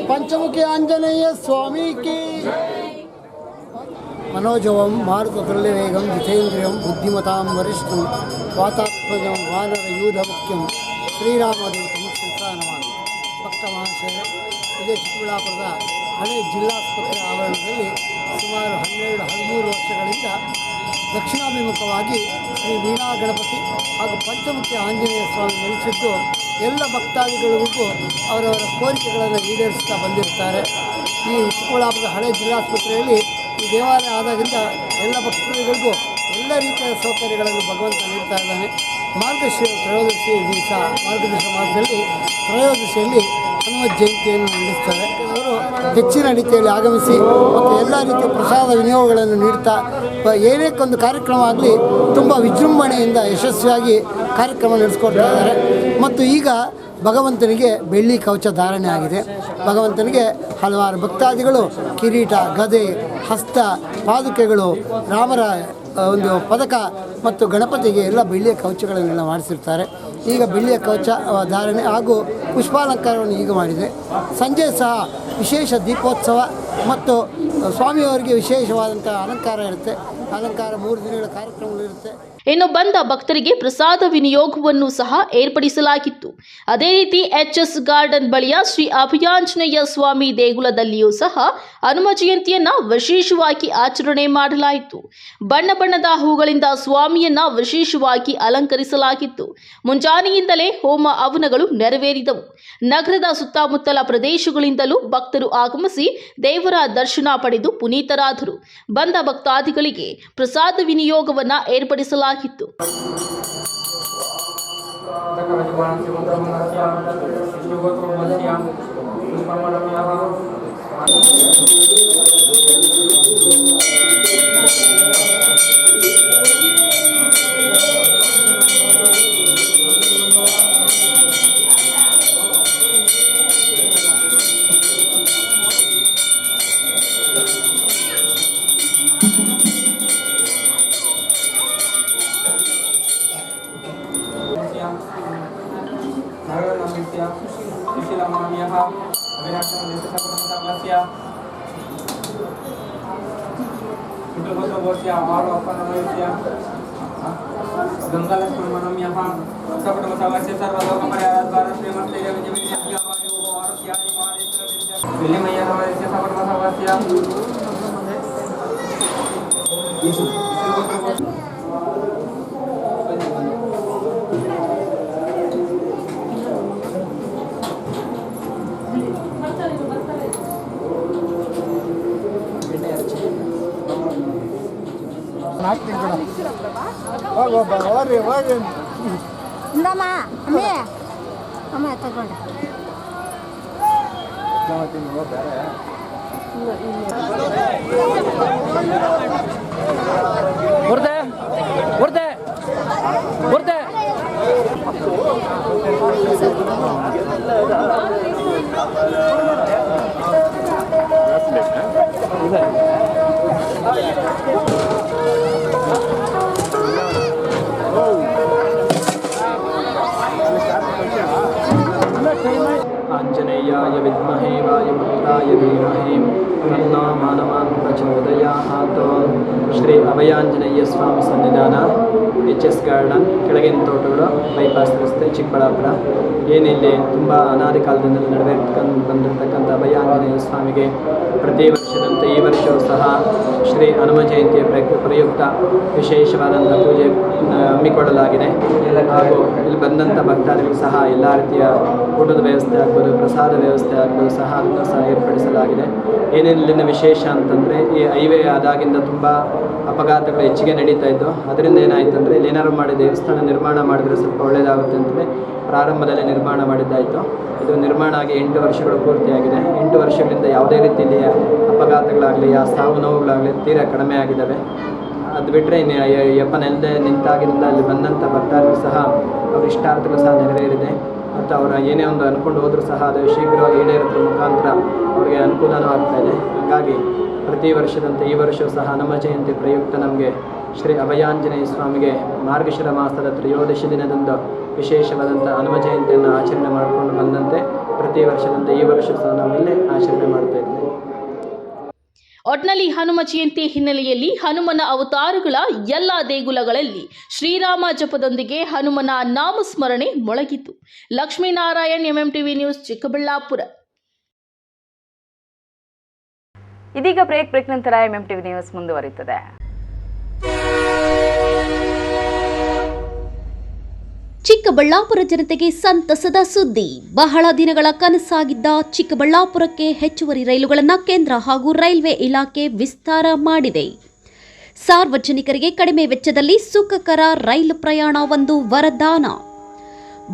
S13: पंचमुखी आंजनेय स्वामी की मनोजवं मारुततुल्यवेगं जितेन्द्रियं बुद्धिमतां वरिष्ठं वातात्मजं वानरयूधमुख्यं श्रीरामदूतं शिल्पानमामि. ಭಕ್ತ ಮಹಾಶಯರೇ, ಇದೇ ಚಿಕ್ಕಬಳ್ಳಾಪುರದ ಹಳೆ ಜಿಲ್ಲಾಸ್ಪತ್ರೆ ಆವರಣದಲ್ಲಿ ಸುಮಾರು 12-13 ವರ್ಷಗಳಿಂದ ದಕ್ಷಿಣಾಭಿಮುಖವಾಗಿ ಶ್ರೀ ವೀಣಾ ಗಣಪತಿ ಹಾಗೂ ಪಂಚಮುಖಿ ಆಂಜನೇಯ ಸ್ವಾಮಿ ನೆಲೆಸಿದ್ದು ಎಲ್ಲ ಭಕ್ತಾದಿಗಳಿಗೂ ಅವರವರ ಕೋರಿಕೆಗಳನ್ನು ಈಡೇರಿಸ್ತಾ ಬಂದಿರ್ತಾರೆ. ಈ ಚಿಕ್ಕಬಳ್ಳಾಪುರದ ಹಳೆ ಜಿಲ್ಲಾಸ್ಪತ್ರೆಯಲ್ಲಿ ಈ ದೇವಾಲಯ ಆದಾಗಿಂದ ಎಲ್ಲ ಭಕ್ತಾದಿಗಳಿಗೂ ಎಲ್ಲ ರೀತಿಯ ಸೌಕರ್ಯಗಳನ್ನು ಭಗವಂತ ನೀಡ್ತಾ ಇದ್ದಾನೆ. ತ್ರಯೋದಶಿ ದಿವಸ ಮಾರ್ಗದರ್ಶನ ಮಾಸದಲ್ಲಿ ತ್ರಯೋದಶಿಯಲ್ಲಿ ಹನುಮ ಜಯಂತಿಯನ್ನು ನಡೆಸ್ತಾರೆ. ಅವರು ಹೆಚ್ಚಿನ ರೀತಿಯಲ್ಲಿ ಆಗಮಿಸಿ ಮತ್ತು ಎಲ್ಲ ರೀತಿಯ ಪ್ರಸಾದ ವಿನಿಯೋಗಗಳನ್ನು ನೀಡ್ತಾ ಏನೇ ಒಂದು ಕಾರ್ಯಕ್ರಮ ಆಗಲಿ ತುಂಬ ವಿಜೃಂಭಣೆಯಿಂದ ಯಶಸ್ವಿಯಾಗಿ ಕಾರ್ಯಕ್ರಮ ನಡೆಸ್ಕೊಡ್ತಾ ಇದ್ದಾರೆ. ಮತ್ತು ಈಗ ಭಗವಂತನಿಗೆ ಬೆಳ್ಳಿ ಕವಚ ಧಾರಣೆ ಆಗಿದೆ. ಭಗವಂತನಿಗೆ ಹಲವಾರು ಭಕ್ತಾದಿಗಳು ಕಿರೀಟ, ಗದೆ, ಹಸ್ತ, ಪಾದುಕೆಗಳು, ರಾಮರ ಒಂದು ಪದಕ ಮತ್ತು ಗಣಪತಿಗೆ ಎಲ್ಲ ಬೆಳ್ಳಿಯ ಕವಚಗಳನ್ನೆಲ್ಲ ಮಾಡಿಸಿರ್ತಾರೆ. ಈಗ ಬೆಳ್ಳಿಯ ಕವಚ ಧಾರಣೆ ಹಾಗೂ ಪುಷ್ಪಾಲಂಕಾರವನ್ನು ಈಗ ಮಾಡಿದೆ. ಸಂಜೆ ಸಹ ವಿಶೇಷ ದೀಪೋತ್ಸವ ಮತ್ತು ಸ್ವಾಮಿಯವರಿಗೆ ವಿಶೇಷವಾದಂಥ ಅಲಂಕಾರ ಇರುತ್ತೆ. ಅಲಂಕಾರ 3 ದಿನಗಳ ಕಾರ್ಯಕ್ರಮಗಳಿರುತ್ತೆ.
S2: ಇನ್ನು ಬಂದ ಭಕ್ತರಿಗೆ ಪ್ರಸಾದ ವಿನಿಯೋಗವನ್ನು ಸಹ ಏರ್ಪಡಿಸಲಾಗಿತ್ತು. ಅದೇ ರೀತಿ ಎಚ್ಎಸ್ ಗಾರ್ಡನ್ ಬಳಿಯ ಶ್ರೀ ಅಭಯಾಂಜನೇಯ ಸ್ವಾಮಿ ದೇಗುಲದಲ್ಲಿಯೂ ಸಹ ಹನುಮ ಜಯಂತಿಯನ್ನ ವಿಶೇಷವಾಗಿ ಆಚರಣೆ ಮಾಡಲಾಯಿತು. ಬಣ್ಣ ಬಣ್ಣದ ಹೂಗಳಿಂದ ಸ್ವಾಮಿಯನ್ನ ವಿಶೇಷವಾಗಿ ಅಲಂಕರಿಸಲಾಗಿತ್ತು. ಮುಂಜಾನೆಯಿಂದಲೇ ಹೋಮ ಹವನಗಳು ನೆರವೇರಿದವು. ನಗರದ ಸುತ್ತಮುತ್ತಲ ಪ್ರದೇಶಗಳಿಂದಲೂ ಭಕ್ತರು ಆಗಮಿಸಿ ದೇವರ ದರ್ಶನ ಪಡೆದು ಪುನೀತರಾದರು. ಬಂದ ಭಕ್ತಾದಿಗಳಿಗೆ ಪ್ರಸಾದ ವಿನಿಯೋಗವನ್ನ ಏರ್ಪಡಿಸಲಾಗಿತ್ತು.
S14: ಇಂದಮ್ಮ ಅಮ್ಮೇ ಅಮ್ಮ ತಗೊಂಡೆ
S3: ಹೊರದೆ ಹೊರದೆ ಹೊರದೆ
S12: ಆಂಜನೇಯಾಯ ವಿದ್ಮಹೇ ವಾಯುಪುತ್ರಾಯ ಧೀಮಹಿ ತನ್ನೋ ಮಾನವಾನ್ ಪ್ರಚೋದಯಾತ್. ಶ್ರೀ ಅಭಯಾಂಜನೇಯ ಸ್ವಾಮಿ ಸನ್ನಿಧಾನ, HS ಗಾರ್ಡನ್, ಕೆಳಗಿನ ತೋಟಗಳು, ಬೈಪಾಸ್ ರಸ್ತೆ, ಚಿಕ್ಕಬಳ್ಳಾಪುರ. ಏನಿಲ್ಲಿ ತುಂಬ ಅನಾದಿ ಕಾಲದಿಂದಲೂ ಬಂದಿರತಕ್ಕಂಥ ಅಭಯಾಂಜನೇಯ ಸ್ವಾಮಿಗೆ ಪ್ರತಿ ವರ್ಷದಂತೆ ಈ ವರ್ಷವೂ ಸಹ ಶ್ರೀ ಹನುಮ ಜಯಂತಿಯ ಪ್ರಯುಕ್ತ ವಿಶೇಷವಾದಂಥ ಪೂಜೆ ಹಮ್ಮಿಕೊಳ್ಳಲಾಗಿದೆ. ಹಾಗೂ ಇಲ್ಲಿ ಬಂದಂಥ ಭಕ್ತಾದಿಗಳು ಸಹ ಎಲ್ಲ ರೀತಿಯ ಊಟದ ವ್ಯವಸ್ಥೆ ಆಗ್ಬೋದು, ಪ್ರಸಾದ ವ್ಯವಸ್ಥೆ ಆಗ್ಬೋದು ಸಹ ಅದನ್ನು ಸಹ ಏರ್ಪಡಿಸಲಾಗಿದೆ. ಏನಿಲ್ಲಿನ ವಿಶೇಷ ಅಂತಂದರೆ ಈ ಹೈವೇ ಆದಾಗಿಂದ ತುಂಬ ಅಪಘಾತಗಳು ಹೆಚ್ಚಿಗೆ ನಡೀತಾ ಇದ್ದು, ಅದರಿಂದ ಏನಾಯಿತು ಅಂದರೆ ಇಲ್ಲಿ ಏನಾದ್ರು ಮಾಡಿ ದೇವಸ್ಥಾನ ನಿರ್ಮಾಣ ಮಾಡಿದರೆ ಸ್ವಲ್ಪ ಒಳ್ಳೆಯದಾಗುತ್ತೆ ಅಂತಲೇ ಪ್ರಾರಂಭದಲ್ಲೇ ನಿರ್ಮಾಣ ಮಾಡಿದ್ದಾಯಿತು. ಇದು ನಿರ್ಮಾಣ ಆಗಿ 8 ವರ್ಷಗಳು ಪೂರ್ತಿಯಾಗಿದೆ. 8 ವರ್ಷಗಳಿಂದ ಯಾವುದೇ ರೀತಿಯಲ್ಲಿ ಅಪಘಾತಗಳಾಗಲಿ ಸಾವು ನೋವುಗಳಾಗಲಿ ತೀರಾ ಕಡಿಮೆ ಆಗಿದ್ದಾವೆ. ಅದು ಬಿಟ್ಟರೆ ಇನ್ನು ಯಪ್ಪನೆಲ್ಲದೆ ನಿಂತಾಗಿನಿಂದ ಅಲ್ಲಿ ಬಂದಂಥ ಭಕ್ತಾದಿಗಳು ಸಹ ಅವ್ರ ಇಷ್ಟಾರ್ಥಗಳು ಸಹ ನೆರವೇರಿದೆ. ಮತ್ತು ಅವರ ಏನೇ ಒಂದು ಅಂದ್ಕೊಂಡು ಹೋದರೂ ಸಹ ಅದು ಶೀಘ್ರವಾಗಿ ಈಡೇರೋದ್ರ ಮುಖಾಂತರ ಅವರಿಗೆ ಅನುಕೂಲನೂ ಆಗ್ತಾಯಿದೆ. ಹಾಗಾಗಿ ಪ್ರತಿ ವರ್ಷದಂತೆ ಈ ವರ್ಷವೂ ಸಹ ಹನುಮ ಜಯಂತಿ ಪ್ರಯುಕ್ತ ನಮಗೆ ಶ್ರೀ ಅಭಯಾಂಜನೇಯ ಸ್ವಾಮಿಗೆ ಮಾರ್ಗಶಿರ ಮಾಸದ ತ್ರಯೋದಶಿ ದಿನದಂದು ವಿಶೇಷವಾದಂಥ ಹನುಮ ಜಯಂತಿಯನ್ನು ಆಚರಣೆ ಮಾಡಿಕೊಂಡು ಬಂದಂತೆ ಪ್ರತಿ ವರ್ಷದಂತೆ ಈ ವರ್ಷ ಸಹ ನಾವು ಇಲ್ಲೇ ಆಚರಣೆ ಮಾಡ್ತಾ ಇದ್ದೇವೆ.
S2: ಒಟ್ನಲ್ಲಿ ಹನುಮ ಜಯಂತಿ ಹಿನ್ನೆಲೆಯಲ್ಲಿ ಹನುಮನ ಅವತಾರಗಳ ಎಲ್ಲ ದೇಗುಲಗಳಲ್ಲಿ ಶ್ರೀರಾಮ ಜಪದೊಂದಿಗೆ ಹನುಮನ ನಾಮಸ್ಮರಣೆ ಮೊಳಗಿತು. Lakshminarayan, MMTV news, Chikkaballapur.
S1: ಇದೀಗ ಬ್ರೇಕ್ ನಂತರ MMTV ನ್ಯೂಸ್ ಮುಂದುವರಿಯುತ್ತದೆ.
S10: ಚಿಕ್ಕಬಳ್ಳಾಪುರ ಜನತೆಗೆ ಸಂತಸದ ಸುದ್ದಿ. ಬಹಳ ದಿನಗಳ ಕನಸಾಗಿದ್ದ ಚಿಕ್ಕಬಳ್ಳಾಪುರಕ್ಕೆ ಹೆಚ್ಚುವರಿ ರೈಲುಗಳನ್ನು ಕೇಂದ್ರ ಹಾಗೂ ರೈಲ್ವೆ ಇಲಾಖೆ ವಿಸ್ತಾರ ಮಾಡಿದೆ. ಸಾರ್ವಜನಿಕರಿಗೆ ಕಡಿಮೆ ವೆಚ್ಚದಲ್ಲಿ ಸುಖಕರ ರೈಲು ಪ್ರಯಾಣ ಒಂದು ವರದಾನ.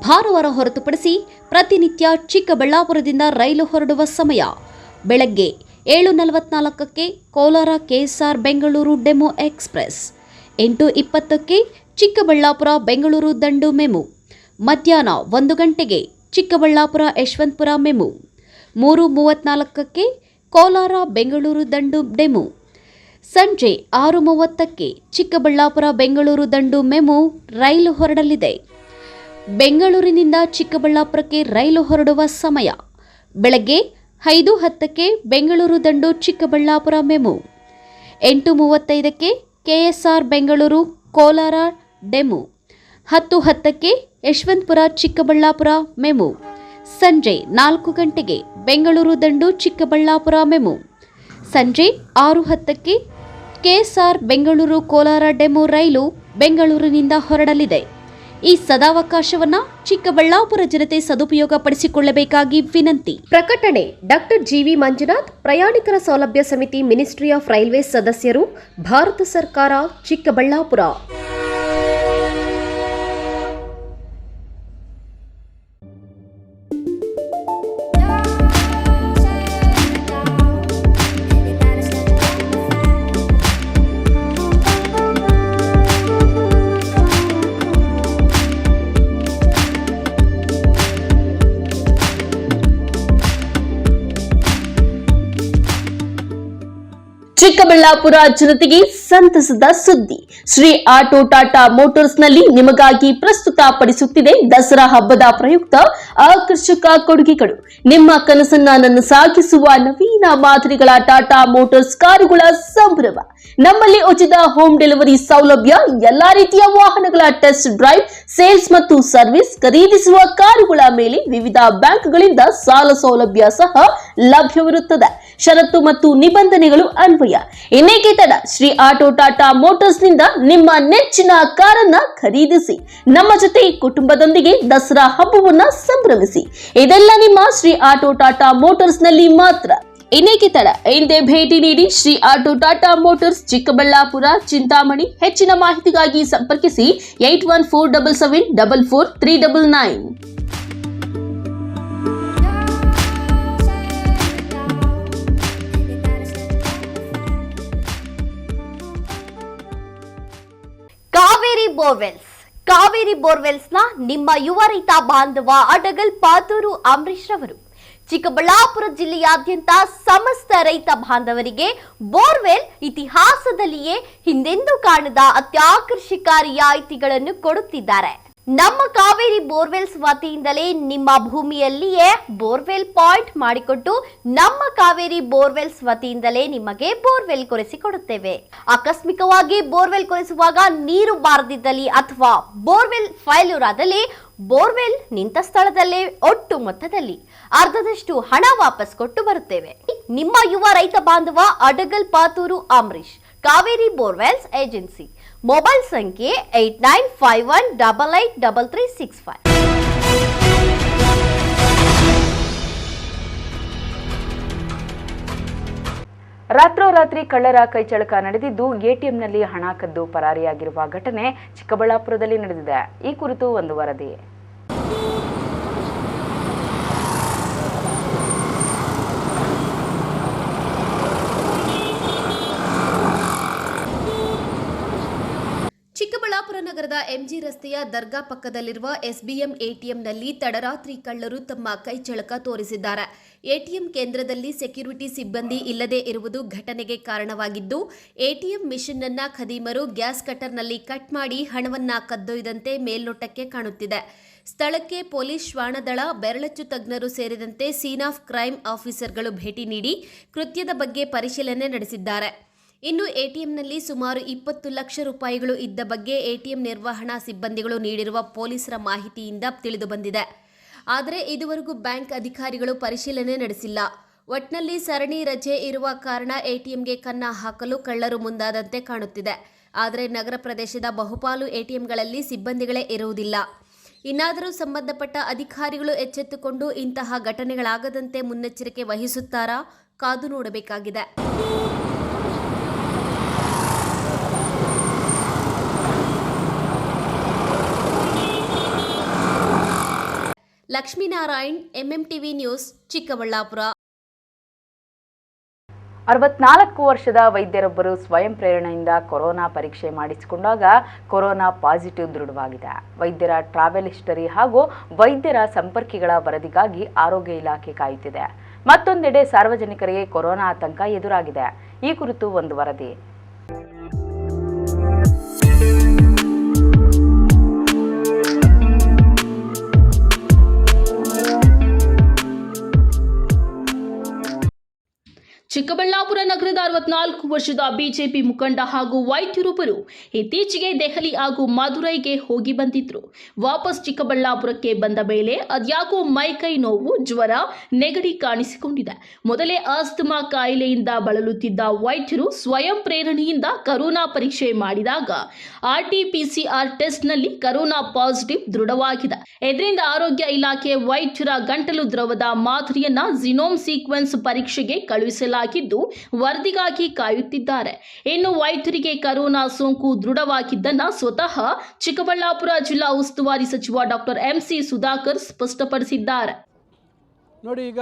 S10: ಭಾನುವಾರ ಹೊರತುಪಡಿಸಿ ಪ್ರತಿನಿತ್ಯ ಚಿಕ್ಕಬಳ್ಳಾಪುರದಿಂದ ರೈಲು ಹೊರಡುವ ಸಮಯ ಬೆಳಗ್ಗೆ 7:44ಕ್ಕೆ Kolar KSR Bengaluru DEMU express, 8:20ಕ್ಕೆ ಚಿಕ್ಕಬಳ್ಳಾಪುರ ಬೆಂಗಳೂರು ದಂಡು ಮೆಮು, ಮಧ್ಯಾಹ್ನ 1 ಗಂಟೆಗೆ ಚಿಕ್ಕಬಳ್ಳಾಪುರ ಯಶವಂತಪುರ ಮೆಮು, 3:34ಕ್ಕೆ ಕೋಲಾರ ಬೆಂಗಳೂರು ದಂಡು ಡೆಮು, ಸಂಜೆ 6:30ಕ್ಕೆ ಚಿಕ್ಕಬಳ್ಳಾಪುರ ಬೆಂಗಳೂರು ದಂಡು ಮೆಮು ರೈಲು ಹೊರಡಲಿದೆ. ಬೆಂಗಳೂರಿನಿಂದ ಚಿಕ್ಕಬಳ್ಳಾಪುರಕ್ಕೆ ರೈಲು ಹೊರಡುವ ಸಮಯ ಬೆಳಗ್ಗೆ 5:10ಕ್ಕೆ ಬೆಂಗಳೂರು ದಂಡು ಚಿಕ್ಕಬಳ್ಳಾಪುರ ಮೆಮು, 8:35ಕ್ಕೆ KSR ಬೆಂಗಳೂರು ಕೋಲಾರ ಡೆಮು, 10:10ಕ್ಕೆ ಯಶವಂತಪುರ ಚಿಕ್ಕಬಳ್ಳಾಪುರ ಮೆಮು, ಸಂಜೆ 4 ಗಂಟೆಗೆ ಬೆಂಗಳೂರು ದಂಡು ಚಿಕ್ಕಬಳ್ಳಾಪುರ ಮೆಮು, ಸಂಜೆ 6:10ಕ್ಕೆ KSR ಬೆಂಗಳೂರು ಕೋಲಾರ ಡೆಮು ರೈಲು ಬೆಂಗಳೂರಿನಿಂದ ಹೊರಡಲಿದೆ. ಈ ಸದಾವಕಾಶವನ್ನ ಚಿಕ್ಕಬಳ್ಳಾಪುರ ಜನತೆ ಸದುಪಯೋಗ ಪಡಿಸಿಕೊಳ್ಳಬೇಕಾಗಿ ವಿನಂತಿ. ಪ್ರಕಟಣೆ ಡಾಕ್ಟರ್ GV ಮಂಜುನಾಥ್, ಪ್ರಯಾಣಿಕರ ಸೌಲಭ್ಯ ಸಮಿತಿ, ಮಿನಿಸ್ಟ್ರಿ ಆಫ್ ರೈಲ್ವೇಸ್ ಸದಸ್ಯರು, ಭಾರತ ಸರ್ಕಾರ, ಚಿಕ್ಕಬಳ್ಳಾಪುರ. ಚಿಕ್ಕಬಳ್ಳಾಪುರ ಜನತೆಗೆ ಸಂತಸದ ಸುದ್ದಿ. ಶ್ರೀ ಆಟೋ ಟಾಟಾ ಮೋಟಾರ್ಸ್ ನಲ್ಲಿ ನಿಮಗಾಗಿ ಪ್ರಸ್ತುತಪಡಿಸುತ್ತಿದೆ ದಸರಾ ಹಬ್ಬದ ಪ್ರಯುಕ್ತ ಆಕರ್ಷಕ ಕೊಡುಗೆಗಳು. ನಿಮ್ಮ ಕನಸನ್ನ ನನ್ನ ಸಾಗಿಸುವ ನವೀನ ಮಾದರಿಗಳ ಟಾಟಾ ಮೋಟಾರ್ಸ್ ಕಾರುಗಳ ಸಂಭ್ರಮ. ನಮ್ಮಲ್ಲಿ ಉಚಿತ ಹೋಮ್ ಡೆಲಿವರಿ ಸೌಲಭ್ಯ, ಎಲ್ಲಾ ರೀತಿಯ ವಾಹನಗಳ ಟೆಸ್ಟ್ ಡ್ರೈವ್, ಸೇಲ್ಸ್ ಮತ್ತು ಸರ್ವಿಸ್, ಖರೀದಿಸುವ ಕಾರುಗಳ ಮೇಲೆ ವಿವಿಧ ಬ್ಯಾಂಕ್ಗಳಿಂದ ಸಾಲ ಸೌಲಭ್ಯ ಸಹ ಲಭ್ಯವಿರುತ್ತದೆ. ಷರತ್ತು ಮತ್ತು ನಿಬಂಧನೆಗಳು ಅನ್ವಯ. ಇನ್ನೇಕೆ ತಡ, ಶ್ರೀ ಆಟೋ ಟಾಟಾ ಮೋಟಾರ್ಸ್ ನಿಂದ ನಿಮ್ಮ ನೆಚ್ಚಿನ ಕಾರನ್ನ ಖರೀದಿಸಿ. ನಮ್ಮ ಜೊತೆ ಕುಟುಂಬದೊಂದಿಗೆ ದಸರಾ ಹಬ್ಬವನ್ನ ಸಂಭ್ರಮಿಸಿ. ಇದೆಲ್ಲ ನಿಮ್ಮ ಶ್ರೀ ಆಟೋ ಟಾಟಾ ಮೋಟಾರ್ಸ್ ನಲ್ಲಿ ಮಾತ್ರ.
S2: ಇನ್ನೇಕೆ ತಡ, ಹಿಂದೆ ಭೇಟಿ ನೀಡಿ ಶ್ರೀ ಆಟೋ ಟಾಟಾ ಮೋಟಾರ್ಸ್ ಚಿಕ್ಕಬಳ್ಳಾಪುರ, ಚಿಂತಾಮಣಿ. ಹೆಚ್ಚಿನ ಮಾಹಿತಿಗಾಗಿ ಸಂಪರ್ಕಿಸಿ 8147744399.
S15: ಕಾವೇರಿ ಬೋರ್ವೆಲ್ಸ್ನ ನಿಮ್ಮ ಯುವ ರೈತ ಬಾಂಧವ ಅಡಗಲ್ ಪಾತೂರು ಅಂಬರೀಶ್ ರವರು ಚಿಕ್ಕಬಳ್ಳಾಪುರ ಜಿಲ್ಲೆಯಾದ್ಯಂತ ಸಮಸ್ತ ರೈತ ಬಾಂಧವರಿಗೆ ಬೋರ್ವೆಲ್ ಇತಿಹಾಸದಲ್ಲಿಯೇ ಹಿಂದೆಂದೂ ಕಾಣದ ಅತ್ಯಾಕರ್ಷಕ ರಿಯಾಯಿತಿಗಳನ್ನು ಕೊಡುತ್ತಿದ್ದಾರೆ. ನಮ್ಮ ಕಾವೇರಿ ಬೋರ್ವೆಲ್ಸ್ ವತಿಯಿಂದಲೇ ನಿಮ್ಮ ಭೂಮಿಯಲ್ಲಿಯೇ ಬೋರ್ವೆಲ್ ಪಾಯಿಂಟ್ ಮಾಡಿಕೊಟ್ಟು ನಮ್ಮ ಕಾವೇರಿ ಬೋರ್ವೆಲ್ಸ್ ವತಿಯಿಂದಲೇ ನಿಮಗೆ ಬೋರ್ವೆಲ್ ಕೊರೆಸಿಕೊಡುತ್ತೇವೆ. ಆಕಸ್ಮಿಕವಾಗಿ ಬೋರ್ವೆಲ್ ಕೊರೆಸುವಾಗ ನೀರು ಬಾರದಿದ್ದಲ್ಲಿ ಅಥವಾ ಬೋರ್ವೆಲ್ ಫೈಲ್ಯೂರ್ ಆದಲ್ಲಿ ಬೋರ್ವೆಲ್ ನಿಂತ ಸ್ಥಳದಲ್ಲೇ ಒಟ್ಟು ಮೊತ್ತದಲ್ಲಿ ಅರ್ಧದಷ್ಟು ಹಣ ವಾಪಸ್ ಕೊಟ್ಟು ಬರುತ್ತೇವೆ. ನಿಮ್ಮ ಯುವ ರೈತ ಬಾಂಧವ Adagal Paturu Ambarish, Kaveri borewells agency. Mobile ಸಂಖ್ಯೆ 8951883365.
S1: ರಾತ್ರೋರಾತ್ರಿ ಕಳ್ಳರ ಕೈಚಳಕ ನಡೆದಿದ್ದು ಎಟಿಎಂನಲ್ಲಿ ಹಣ ಕದ್ದು ಪರಾರಿಯಾಗಿರುವ ಘಟನೆ ಚಿಕ್ಕಬಳ್ಳಾಪುರದಲ್ಲಿ ನಡೆದಿದೆ. ಈ ಕುರಿತು ಒಂದು ವರದಿ.
S10: ಚಿಕ್ಕಬಳ್ಳಾಪುರ ನಗರದ ಎಂಜಿ ರಸ್ತೆಯ ದರ್ಗಾ ಪಕ್ಕದಲ್ಲಿರುವ ಎಸ್ಬಿಎಂ ಎಟಿಎಂನಲ್ಲಿ ತಡರಾತ್ರಿ ಕಳ್ಳರು ತಮ್ಮ ಕೈಚಳಕ ತೋರಿಸಿದ್ದಾರೆ. ಎಟಿಎಂ ಕೇಂದ್ರದಲ್ಲಿ ಸೆಕ್ಯೂರಿಟಿ ಸಿಬ್ಬಂದಿ ಇಲ್ಲದೆ ಇರುವುದು ಘಟನೆಗೆ ಕಾರಣವಾಗಿದ್ದು, ಎಟಿಎಂ ಮಿಷನ್ ಅನ್ನ ಖದೀಮರು ಗ್ಯಾಸ್ ಕಟರ್ನಲ್ಲಿ ಕಟ್ ಮಾಡಿ ಹಣವನ್ನ ಕದ್ದೊಯ್ದಂತೆ ಮೇಲ್ನೋಟಕ್ಕೆ ಕಾಣುತ್ತಿದೆ. ಸ್ಥಳಕ್ಕೆ ಪೊಲೀಸ್ ಶ್ವಾನದಳ, ಬೆರಳಚ್ಚು ತಜ್ಞರು ಸೇರಿದಂತೆ ಸೀನ್ ಆಫ್ ಕ್ರೈಂ ಆಫೀಸರ್ಗಳು ಭೇಟಿ ನೀಡಿ ಕೃತ್ಯದ ಬಗ್ಗೆ ಪರಿಶೀಲನೆ ನಡೆಸಿದ್ದಾರೆ. ಇನ್ನು ಎಟಿಎಂನಲ್ಲಿ ಸುಮಾರು 20 ಲಕ್ಷ ರೂಪಾಯಿಗಳು ಇದ್ದ ಬಗ್ಗೆ ಎಟಿಎಂ ನಿರ್ವಹಣಾ ಸಿಬ್ಬಂದಿಗಳು ನೀಡಿರುವ ಪೊಲೀಸರ ಮಾಹಿತಿಯಿಂದ ತಿಳಿದುಬಂದಿದೆ. ಆದರೆ ಇದುವರೆಗೂ ಬ್ಯಾಂಕ್ ಅಧಿಕಾರಿಗಳು ಪರಿಶೀಲನೆ ನಡೆಸಿಲ್ಲ. ಒಟ್ನಲ್ಲಿ ಸರಣಿ ರಜೆ ಇರುವ ಕಾರಣ ಎಟಿಎಂಗೆ ಕನ್ನ ಹಾಕಲು ಕಳ್ಳರು ಮುಂದಾದಂತೆ ಕಾಣುತ್ತಿದೆ. ಆದರೆ ನಗರ ಪ್ರದೇಶದ ಬಹುಪಾಲು ಎಟಿಎಂಗಳಲ್ಲಿ ಸಿಬ್ಬಂದಿಗಳೇ ಇರುವುದಿಲ್ಲ. ಇನ್ನಾದರೂ ಸಂಬಂಧಪಟ್ಟ ಅಧಿಕಾರಿಗಳು ಎಚ್ಚೆತ್ತುಕೊಂಡು ಇಂತಹ ಘಟನೆಗಳಾಗದಂತೆ ಮುನ್ನೆಚ್ಚರಿಕೆ ವಹಿಸುತ್ತಾರಾ? ಕಾದು ನೋಡಬೇಕಾಗಿದೆ. Lakshminarayan, MMTV news, Chikkaballapur.
S1: 64 ವರ್ಷದ ವೈದ್ಯರೊಬ್ಬರು ಸ್ವಯಂ ಪ್ರೇರಣೆಯಿಂದ ಕೊರೋನಾ ಪರೀಕ್ಷೆ ಮಾಡಿಸಿಕೊಂಡಾಗ ಕೊರೋನಾ ಪಾಸಿಟಿವ್ ದೃಢವಾಗಿದೆ. ವೈದ್ಯರ ಟ್ರಾವೆಲ್ ಹಿಸ್ಟರಿ ಹಾಗೂ ವೈದ್ಯರ ಸಂಪರ್ಕಿಗಳ ವರದಿಗಾಗಿ ಆರೋಗ್ಯ ಇಲಾಖೆ ಕಾಯುತ್ತಿದೆ. ಮತ್ತೊಂದೆಡೆ ಸಾರ್ವಜನಿಕರಿಗೆ ಕೊರೋನಾ ಆತಂಕ ಎದುರಾಗಿದೆ. ಈ ಕುರಿತು ಒಂದು ವರದಿ.
S2: ಚಿಕ್ಕಬಳ್ಳಾಪುರ ನಗರದ 64 ವರ್ಷದ ಬಿಜೆಪಿ ಮುಖಂಡ ಹಾಗೂ ವೈದ್ಯರೊಬ್ಬರು ಇತ್ತೀಚೆಗೆ ದೆಹಲಿ ಹಾಗೂ ಮದುರೈಗೆ ಹೋಗಿ ಬಂದಿದ್ರು. ವಾಪಸ್ ಚಿಕ್ಕಬಳ್ಳಾಪುರಕ್ಕೆ ಬಂದ ಮೇಲೆ ಅದ್ಯಾಕೋ ಮೈಕೈ ನೋವು, ಜ್ವರ, ನೆಗಡಿ ಕಾಣಿಸಿಕೊಂಡಿದೆ. ಮೊದಲೇ ಆಸ್ತಮಾ ಕಾಯಿಲೆಯಿಂದ ಬಳಲುತ್ತಿದ್ದ ವೈದ್ಯರು ಸ್ವಯಂ ಪ್ರೇರಣೆಯಿಂದ ಕರೋನಾ ಪರೀಕ್ಷೆ ಮಾಡಿದಾಗ ಆರ್ಟಿಪಿಸಿಆರ್ ಟೆಸ್ಟ್ನಲ್ಲಿ ಕರೋನಾ ಪಾಸಿಟಿವ್ ದೃಢವಾಗಿದೆ. ಇದರಿಂದ ಆರೋಗ್ಯ ಇಲಾಖೆ ವೈದ್ಯರ ಗಂಟಲು ದ್ರವದ ಮಾದರಿಯನ್ನ ಜಿನೋಮ್ ಸೀಕ್ವೆನ್ಸ್ ಪರೀಕ್ಷೆಗೆ ಕಳುಹಿಸಲಾಗಿದೆ. ವರದಿಗಾಗಿ ಕಾಯುತ್ತಿದ್ದಾರೆ. ಇನ್ನು ವೈದ್ಯರಿಗೆ ಕರೋನಾ ಸೋಂಕು ದೃಢವಾಗಿದ್ದನ್ನ ಸ್ವತಃ ಚಿಕ್ಕಬಳ್ಳಾಪುರ ಜಿಲ್ಲಾ ಉಸ್ತುವಾರಿ ಸಚಿವ ಡಾಕ್ಟರ್ ಎಂಸಿ ಸುಧಾಕರ್ ಸ್ಪಷ್ಟಪಡಿಸಿದ್ದಾರೆ.
S16: ನೋಡಿ, ಈಗ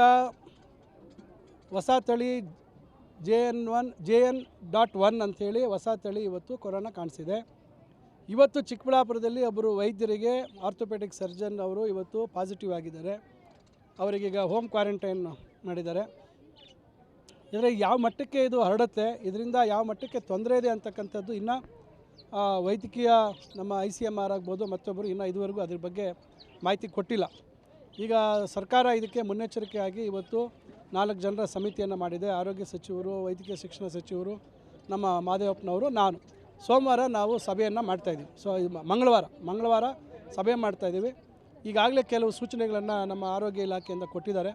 S16: ಹೊಸ ತಳಿ JN.1 ಅಂತೇಳಿ ಹೊಸ ತಳಿ ಇವತ್ತು ಕೊರೋನಾ ಕಾಣಿಸಿದೆ. ಇವತ್ತು ಚಿಕ್ಕಬಳ್ಳಾಪುರದಲ್ಲಿ ಒಬ್ಬರು ವೈದ್ಯರಿಗೆ ಆರ್ಥೋಪೆಡಿಕ್ ಸರ್ಜನ್ ಅವರು ಇವತ್ತು ಪಾಸಿಟಿವ್ ಆಗಿದ್ದಾರೆ. ಅವರಿಗೀಗ ಹೋಮ್ ಕ್ವಾರಂಟೈನ್ ಮಾಡಿದ್ದಾರೆ. ಇದರ ಯಾವ ಮಟ್ಟಕ್ಕೆ ಇದು ಹರಡುತ್ತೆ, ಇದರಿಂದ ಯಾವ ಮಟ್ಟಕ್ಕೆ ತೊಂದರೆ ಇದೆ ಅಂತಕ್ಕಂಥದ್ದು ಇನ್ನು ವೈದ್ಯಕೀಯ ನಮ್ಮ ICMR ಆಗ್ಬೋದು ಮತ್ತೊಬ್ಬರು ಇನ್ನೂ ಇದುವರೆಗೂ ಅದ್ರ ಬಗ್ಗೆ ಮಾಹಿತಿ ಕೊಟ್ಟಿಲ್ಲ. ಈಗ ಸರ್ಕಾರ ಇದಕ್ಕೆ ಮುನ್ನೆಚ್ಚರಿಕೆಯಾಗಿ ಇವತ್ತು 4 ಜನರ ಸಮಿತಿಯನ್ನು ಮಾಡಿದೆ. ಆರೋಗ್ಯ ಸಚಿವರು, ವೈದ್ಯಕೀಯ ಶಿಕ್ಷಣ ಸಚಿವರು, ನಮ್ಮ ಮಾದೇವಪ್ಪನವರು, ನಾನು. ಸೋಮವಾರ ನಾವು ಸಭೆಯನ್ನು ಮಾಡ್ತಾಯಿದ್ದೀವಿ. ಮಂಗಳವಾರ ಸಭೆ ಮಾಡ್ತಾಯಿದ್ದೀವಿ. ಈಗಾಗಲೇ ಕೆಲವು ಸೂಚನೆಗಳನ್ನು ನಮ್ಮ ಆರೋಗ್ಯ ಇಲಾಖೆಯಿಂದ ಕೊಟ್ಟಿದ್ದಾರೆ.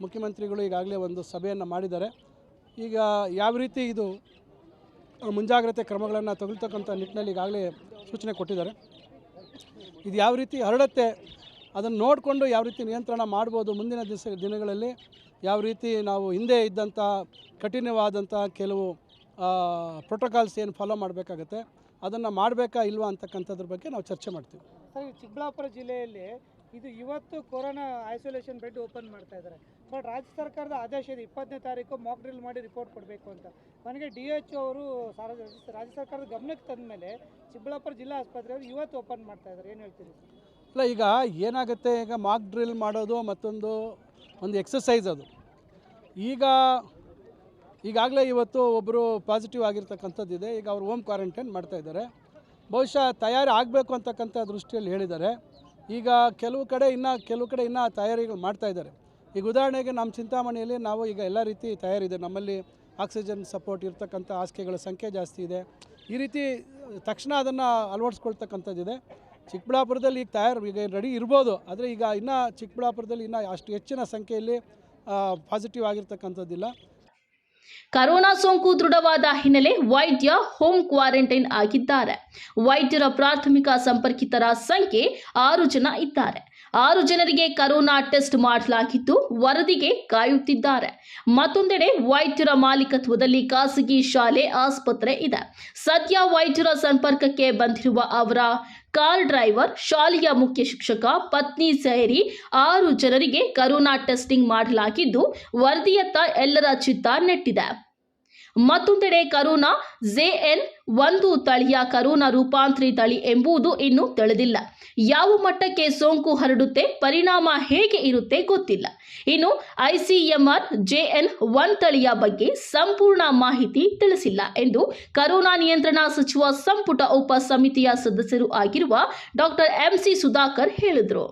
S16: ಮುಖ್ಯಮಂತ್ರಿಗಳು ಈಗಾಗಲೇ ಒಂದು ಸಭೆಯನ್ನು ಮಾಡಿದ್ದಾರೆ. ಈಗ ಯಾವ ರೀತಿ ಇದು ಮುಂಜಾಗ್ರತೆ ಕ್ರಮಗಳನ್ನು ತೆಗೆದುತಕ್ಕಂಥ ನಿಟ್ಟಿನಲ್ಲಿ ಈಗಾಗಲೇ ಸೂಚನೆ ಕೊಟ್ಟಿದ್ದಾರೆ. ಇದು ಯಾವ ರೀತಿ ಹರಡುತ್ತೆ ಅದನ್ನು ನೋಡಿಕೊಂಡು ಯಾವ ರೀತಿ ನಿಯಂತ್ರಣ ಮಾಡ್ಬೋದು ಮುಂದಿನ ದಿನಗಳಲ್ಲಿ ಯಾವ ರೀತಿ ನಾವು ಹಿಂದೆ ಇದ್ದಂಥ ಕಠಿಣವಾದಂಥ ಕೆಲವು ಪ್ರೋಟೋಕಾಲ್ಸ್ ಏನು ಫಾಲೋ ಮಾಡಬೇಕಾಗತ್ತೆ ಅದನ್ನು ಮಾಡಬೇಕಾ ಇಲ್ವಾ ಅಂತಕ್ಕಂಥದ್ರ ಬಗ್ಗೆ ನಾವು ಚರ್ಚೆ ಮಾಡ್ತೀವಿ.
S17: ಸರ್, ಚಿಕ್ಕಬಳ್ಳಾಪುರ ಜಿಲ್ಲೆಯಲ್ಲಿ ಇದು ಇವತ್ತು ಕೊರೋನಾ ಐಸೋಲೇಷನ್ ಬೆಡ್ ಓಪನ್ ಮಾಡ್ತಾ ಇದ್ದಾರೆ. ಬಟ್ ರಾಜ್ಯ ಸರ್ಕಾರದ ಆದೇಶ ಇದೆ 20ನೇ ತಾರೀಕು ಮಾಕ್ ಡ್ರಿಲ್ ಮಾಡಿ ರಿಪೋರ್ಟ್ ಕೊಡಬೇಕು ಅಂತ. ನನಗೆ DHO ಅವರು ರಾಜ್ಯ ಸರ್ಕಾರದ ಗಮನಕ್ಕೆ ತಂದ ಮೇಲೆ ಚಿಕ್ಕಬಳ್ಳಾಪುರ ಜಿಲ್ಲಾ ಆಸ್ಪತ್ರೆಯವರು ಇವತ್ತು ಓಪನ್ ಮಾಡ್ತಾ ಇದ್ದಾರೆ. ಏನು ಹೇಳ್ತೀರಿ?
S16: ಇಲ್ಲ, ಈಗ ಏನಾಗುತ್ತೆ, ಈಗ ಮಾಕ್ ಡ್ರಿಲ್ ಮಾಡೋದು ಮತ್ತೊಂದು ಎಕ್ಸಸೈಸ್ ಅದು. ಈಗಾಗಲೇ ಇವತ್ತು ಒಬ್ಬರು ಪಾಸಿಟಿವ್ ಆಗಿರ್ತಕ್ಕಂಥದ್ದಿದೆ. ಈಗ ಅವರು ಹೋಮ್ ಕ್ವಾರಂಟೈನ್ ಮಾಡ್ತಾ ಇದ್ದಾರೆ. ಬಹುಶಃ ತಯಾರಿ ಆಗಬೇಕು ಅಂತಕ್ಕಂಥ ದೃಷ್ಟಿಯಲ್ಲಿ ಹೇಳಿದ್ದಾರೆ. ಈಗ ಕೆಲವು ಕಡೆ ಇನ್ನೂ ತಯಾರಿಗಳು ಮಾಡ್ತಾ ಇದ್ದಾರೆ. ಈಗ ಉದಾಹರಣೆಗೆ ನಮ್ಮ ಚಿಂತಾಮಣಿಯಲ್ಲಿ ನಾವು ಈಗ ಎಲ್ಲ ರೀತಿ ತಯಾರಿದೆ. ನಮ್ಮಲ್ಲಿ ಆಕ್ಸಿಜನ್ ಸಪೋರ್ಟ್ ಇರ್ತಕ್ಕಂಥ ಹಾಸಿಗೆಗಳ ಸಂಖ್ಯೆ ಜಾಸ್ತಿ ಇದೆ. ಈ ರೀತಿ ತಕ್ಷಣ ಅದನ್ನು ಅಳವಡಿಸ್ಕೊಳ್ತಕ್ಕಂಥದ್ದಿದೆ. ಚಿಕ್ಕಬಳ್ಳಾಪುರದಲ್ಲಿ ಈಗ ರೆಡಿ ಇರ್ಬೋದು, ಆದರೆ ಈಗ ಚಿಕ್ಕಬಳ್ಳಾಪುರದಲ್ಲಿ ಅಷ್ಟು ಹೆಚ್ಚಿನ ಸಂಖ್ಯೆಯಲ್ಲಿ ಪಾಸಿಟಿವ್ ಆಗಿರ್ತಕ್ಕಂಥದ್ದಿಲ್ಲ.
S2: ಕರೋನಾ ಸೋಂಕು ದೃಢವಾದ ಹಿನ್ನೆಲೆ ವೈದ್ಯ ಹೋಮ್ ಕ್ವಾರಂಟೈನ್ ಆಗಿದ್ದಾರೆ. ವೈದ್ಯರ ಪ್ರಾಥಮಿಕ ಸಂಪರ್ಕಿತರ ಸಂಖ್ಯೆ 6 ಜನ ಇದ್ದಾರೆ. 6 ಜನರಿಗೆ ಕರೋನಾ ಟೆಸ್ಟ್ ಮಾಡಲಾಗಿದ್ದು ವರದಿಗೆ ಕಾಯುತ್ತಿದ್ದಾರೆ. ಮತ್ತೊಂದೆಡೆ ವೈದ್ಯರ ಮಾಲೀಕತ್ವದಲ್ಲಿ ಖಾಸಗಿ ಶಾಲೆ ಆಸ್ಪತ್ರೆ ಇದೆ. ಸದ್ಯ ವೈದ್ಯರ ಸಂಪರ್ಕಕ್ಕೆ ಬಂದಿರುವ ಅವರ ಕಾರ್ ಡ್ರೈವರ್, ಶಾಲೆಯ ಮುಖ್ಯ ಶಿಕ್ಷಕ, ಪತ್ನಿ ಸೇರಿ 6 ಜನರಿಗೆ ಕರೋನಾ ಟೆಸ್ಟಿಂಗ್ ಮಾಡಲಾಗಿದ್ದು ವರದಿಯತ್ತ ಎಲ್ಲರ ಚಿತ್ತ ನೆಟ್ಟಿದೆ. ಮತ್ತೊಂದೆಡೆ ಕರೋನಾ JN1 ತಳಿಯ ಕರೋನಾ ರೂಪಾಂತರಿ ತಳಿ ಎಂಬುದು ಇನ್ನೂ ತಿಳಿದಿಲ್ಲ. ಯಾವ ಮಟ್ಟಕ್ಕೆ ಸೋಂಕು ಹರಡುತ್ತೆ, ಪರಿಣಾಮ ಹೇಗೆ ಇರುತ್ತೆ ಗೊತ್ತಿಲ್ಲ. ಇನ್ನು ICMR JN1 ತಳಿಯ ಬಗ್ಗೆ ಸಂಪೂರ್ಣ ಮಾಹಿತಿ ತಿಳಿಸಿಲ್ಲ ಎಂದು ಕರೋನಾ ನಿಯಂತ್ರಣ ಸಚಿವ ಸಂಪುಟ ಉಪ ಸಮಿತಿಯ ಸದಸ್ಯರು ಆಗಿರುವ ಡಾಕ್ಟರ್ MC ಸುಧಾಕರ್ ಹೇಳಿದರು.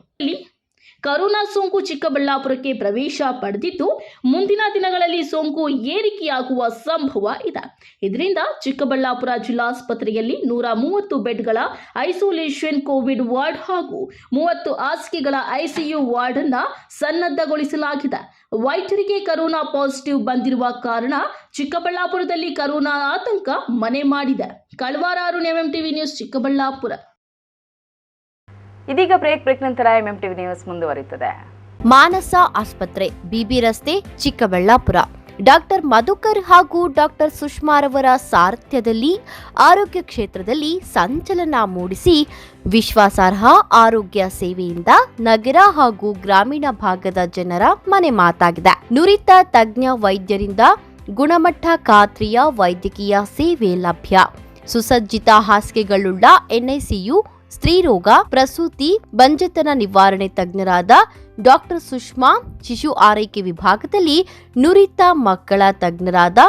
S2: ಕರೋನಾ ಸೋಂಕು ಚಿಕ್ಕಬಳ್ಳಾಪುರಕ್ಕೆ ಪ್ರವೇಶ ಪಡೆದಿದ್ದು ಮುಂದಿನ ದಿನಗಳಲ್ಲಿ ಸೋಂಕು ಏರಿಕೆಯಾಗುವ ಸಂಭವ ಇದೆ. ಇದರಿಂದ ಚಿಕ್ಕಬಳ್ಳಾಪುರ ಜಿಲ್ಲಾಸ್ಪತ್ರೆಯಲ್ಲಿ 130 ಬೆಡ್ಗಳ ಐಸೋಲೇಷನ್ ಕೋವಿಡ್ ವಾರ್ಡ್ ಹಾಗೂ 30 ಹಾಸಿಗೆಗಳ ICU ವಾರ್ಡ್ ಅನ್ನು ಸನ್ನದ್ಧಗೊಳಿಸಲಾಗಿದೆ. ವೈದ್ಯರಿಗೆ ಕರೋನಾ ಪಾಸಿಟಿವ್ ಬಂದಿರುವ ಕಾರಣ ಚಿಕ್ಕಬಳ್ಳಾಪುರದಲ್ಲಿ ಕರೋನಾ ಆತಂಕ ಮನೆ ಮಾಡಿದೆ. ಕಳ್ವಾರ ಅರುಣ್, MMTV ನ್ಯೂಸ್, ಚಿಕ್ಕಬಳ್ಳಾಪುರ.
S1: ಇದೀಗ ಬ್ರೇಕ್ ನಂತರ MMTV ನ್ಯೂಸ್ ಮುಂದುವರಿಯುತ್ತದೆ.
S15: ಮಾನಸ ಆಸ್ಪತ್ರೆ, BB ರಸ್ತೆ, ಚಿಕ್ಕಬಳ್ಳಾಪುರ. ಡಾಕ್ಟರ್ ಮಧುಕರ್ ಹಾಗೂ ಡಾಕ್ಟರ್ ಸುಷ್ಮಾರವರ ಸಾರಥ್ಯದಲ್ಲಿ ಆರೋಗ್ಯ ಕ್ಷೇತ್ರದಲ್ಲಿ ಸಂಚಲನ ಮೂಡಿಸಿ ವಿಶ್ವಾಸಾರ್ಹ ಆರೋಗ್ಯ ಸೇವೆಯಿಂದ ನಗರ ಹಾಗೂ ಗ್ರಾಮೀಣ ಭಾಗದ ಜನರ ಮನೆ ಮಾತಾಗಿದೆ. ನುರಿತ ತಜ್ಞ ವೈದ್ಯರಿಂದ ಗುಣಮಟ್ಟ ಖಾತ್ರಿಯ ವೈದ್ಯಕೀಯ ಸೇವೆ ಲಭ್ಯ. ಸುಸಜ್ಜಿತ ಹಾಸಿಗೆಗಳುಳ್ಳ NICU, ಸ್ತ್ರೀರೋಗ, ಪ್ರಸೂತಿ, ಬಂಜೆತನ ನಿವಾರಣೆ ತಜ್ಞರಾದ ಡಾಕ್ಟರ್ ಸುಷ್ಮಾ, ಶಿಶು ಆರೈಕೆ ವಿಭಾಗದಲ್ಲಿ ನುರಿತ ಮಕ್ಕಳ ತಜ್ಞರಾದ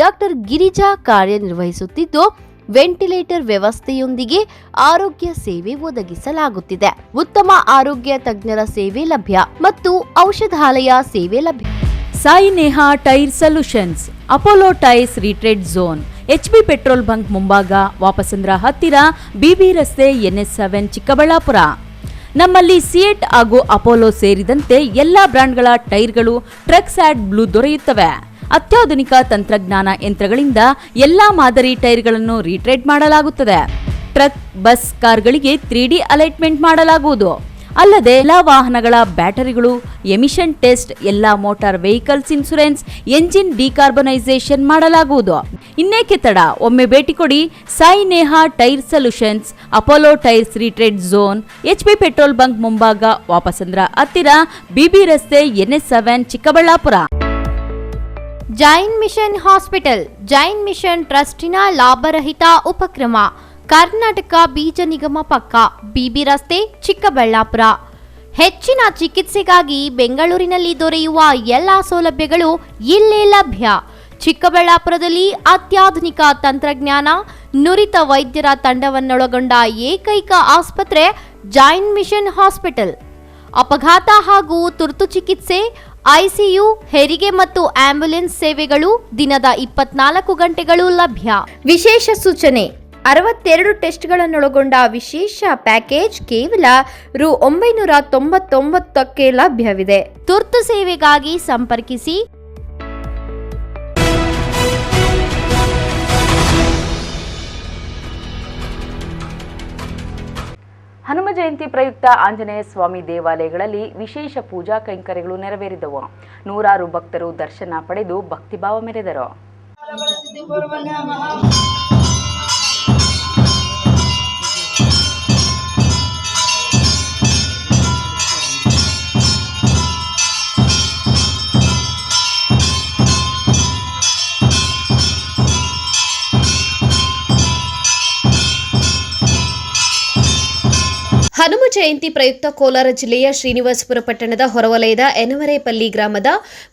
S15: ಡಾಕ್ಟರ್ ಗಿರಿಜಾ ಕಾರ್ಯನಿರ್ವಹಿಸುತ್ತಿದ್ದು ವೆಂಟಿಲೇಟರ್ ವ್ಯವಸ್ಥೆಯೊಂದಿಗೆ ಆರೋಗ್ಯ ಸೇವೆ ಒದಗಿಸಲಾಗುತ್ತಿದೆ. ಉತ್ತಮ ಆರೋಗ್ಯ ತಜ್ಞರ ಸೇವೆ ಲಭ್ಯ ಮತ್ತು ಔಷಧಾಲಯ ಸೇವೆ ಲಭ್ಯ.
S18: Sai Neha tyre solutions, Apollo tyres retread zone, HB petrol bunk ಮುಂಭಾಗ, ವಾಪಸಂದ್ರ ಹತ್ತಿರ, BB ರಸ್ತೆ, NS7, ಚಿಕ್ಕಬಳ್ಳಾಪುರ. ನಮ್ಮಲ್ಲಿ ಸಿಯೆಟ್ ಹಾಗೂ ಅಪೋಲೋ ಸೇರಿದಂತೆ ಎಲ್ಲಾ ಬ್ರಾಂಡ್ಗಳ ಟೈರ್ಗಳು ಟ್ರಕ್ಸ್ ಆ್ಯಡ್ ಬ್ಲೂ ದೊರೆಯುತ್ತವೆ. ಅತ್ಯಾಧುನಿಕ ತಂತ್ರಜ್ಞಾನ ಯಂತ್ರಗಳಿಂದ ಎಲ್ಲಾ ಮಾದರಿ ಟೈರ್ಗಳನ್ನು ರೀಟ್ರೇಡ್ ಮಾಡಲಾಗುತ್ತದೆ. ಟ್ರಕ್, ಬಸ್, ಕಾರ್ಗಳಿಗೆ 3D ಅಲೈಟ್ಮೆಂಟ್ ಮಾಡಲಾಗುವುದು. ಅಲ್ಲದೆ ಎಲ್ಲಾ ವಾಹನಗಳ ಬ್ಯಾಟರಿಗಳು ಎಮಿಷನ್ ಟೆಸ್ಟ್, ಎಲ್ಲಾ motor vehicles insurance, engine decarbonisation ಮಾಡಲಾಗುವುದು. ಇನ್ನೇಕೆ ತಡ, ಒಮ್ಮೆ ಭೇಟಿ ಕೊಡಿ. Sai Neha tyre solutions, Apollo tyres retread zone, HB petrol bunk ಮುಂಭಾಗ, ವಾಪಸಂದ್ರ ಹತ್ತಿರ, BB ರಸ್ತೆ, NS7, Chikkaballapur.
S15: Jain mission hospital, Jain mission ಟ್ರಸ್ಟಿನ ಲಾಭರಹಿತ ಉಪಕ್ರಮ, ಕರ್ನಾಟಕ ಬೀಜ ನಿಗಮ ಪಕ್ಕ, BB ರಸ್ತೆ, ಚಿಕ್ಕಬಳ್ಳಾಪುರ. ಹೆಚ್ಚಿನ ಚಿಕಿತ್ಸೆಗಾಗಿ ಬೆಂಗಳೂರಿನಲ್ಲಿ ದೊರೆಯುವ ಎಲ್ಲಾ ಸೌಲಭ್ಯಗಳು ಇಲ್ಲೇ ಲಭ್ಯ. ಚಿಕ್ಕಬಳ್ಳಾಪುರದಲ್ಲಿ ಅತ್ಯಾಧುನಿಕ ತಂತ್ರಜ್ಞಾನ, ನುರಿತ ವೈದ್ಯರ ತಂಡವನ್ನೊಳಗೊಂಡ ಏಕೈಕ ಆಸ್ಪತ್ರೆ ಜೈನ್ ಮಿಷನ್ ಹಾಸ್ಪಿಟಲ್. ಅಪಘಾತ ಹಾಗೂ ತುರ್ತು ಚಿಕಿತ್ಸೆ, ICU, ಹೆರಿಗೆ ಮತ್ತು ಆಂಬ್ಯುಲೆನ್ಸ್ ಸೇವೆಗಳು ದಿನದ 24 ಗಂಟೆಗಳು ಲಭ್ಯ. ವಿಶೇಷ ಸೂಚನೆ: 62 ಟೆಸ್ಟ್ಗಳನ್ನೊಳಗೊಂಡ ವಿಶೇಷ ಪ್ಯಾಕೇಜ್ ಕೇವಲ Rs. 999ಕ್ಕೆ ಲಭ್ಯವಿದೆ. ತುರ್ತು ಸೇವೆಗಾಗಿ ಸಂಪರ್ಕಿಸಿ.
S1: ಹನುಮ ಜಯಂತಿ ಪ್ರಯುಕ್ತ ಆಂಜನೇಯ ಸ್ವಾಮಿ ದೇವಾಲಯಗಳಲ್ಲಿ ವಿಶೇಷ ಪೂಜಾ ಕೈಂಕರ್ಯಗಳು ನೆರವೇರಿದವು. ನೂರಾರು ಭಕ್ತರು ದರ್ಶನ ಪಡೆದು ಭಕ್ತಿಭಾವ ಮೆರೆದರು.
S10: ಹನುಮ ಜಯಂತಿ ಪ್ರಯುಕ್ತ ಕೋಲಾರ ಜಿಲ್ಲೆಯ ಶ್ರೀನಿವಾಸಪುರ ಪಟ್ಟಣದ ಹೊರವಲಯದ ಎನವರೇಪಲ್ಲಿ ಗ್ರಾಮದ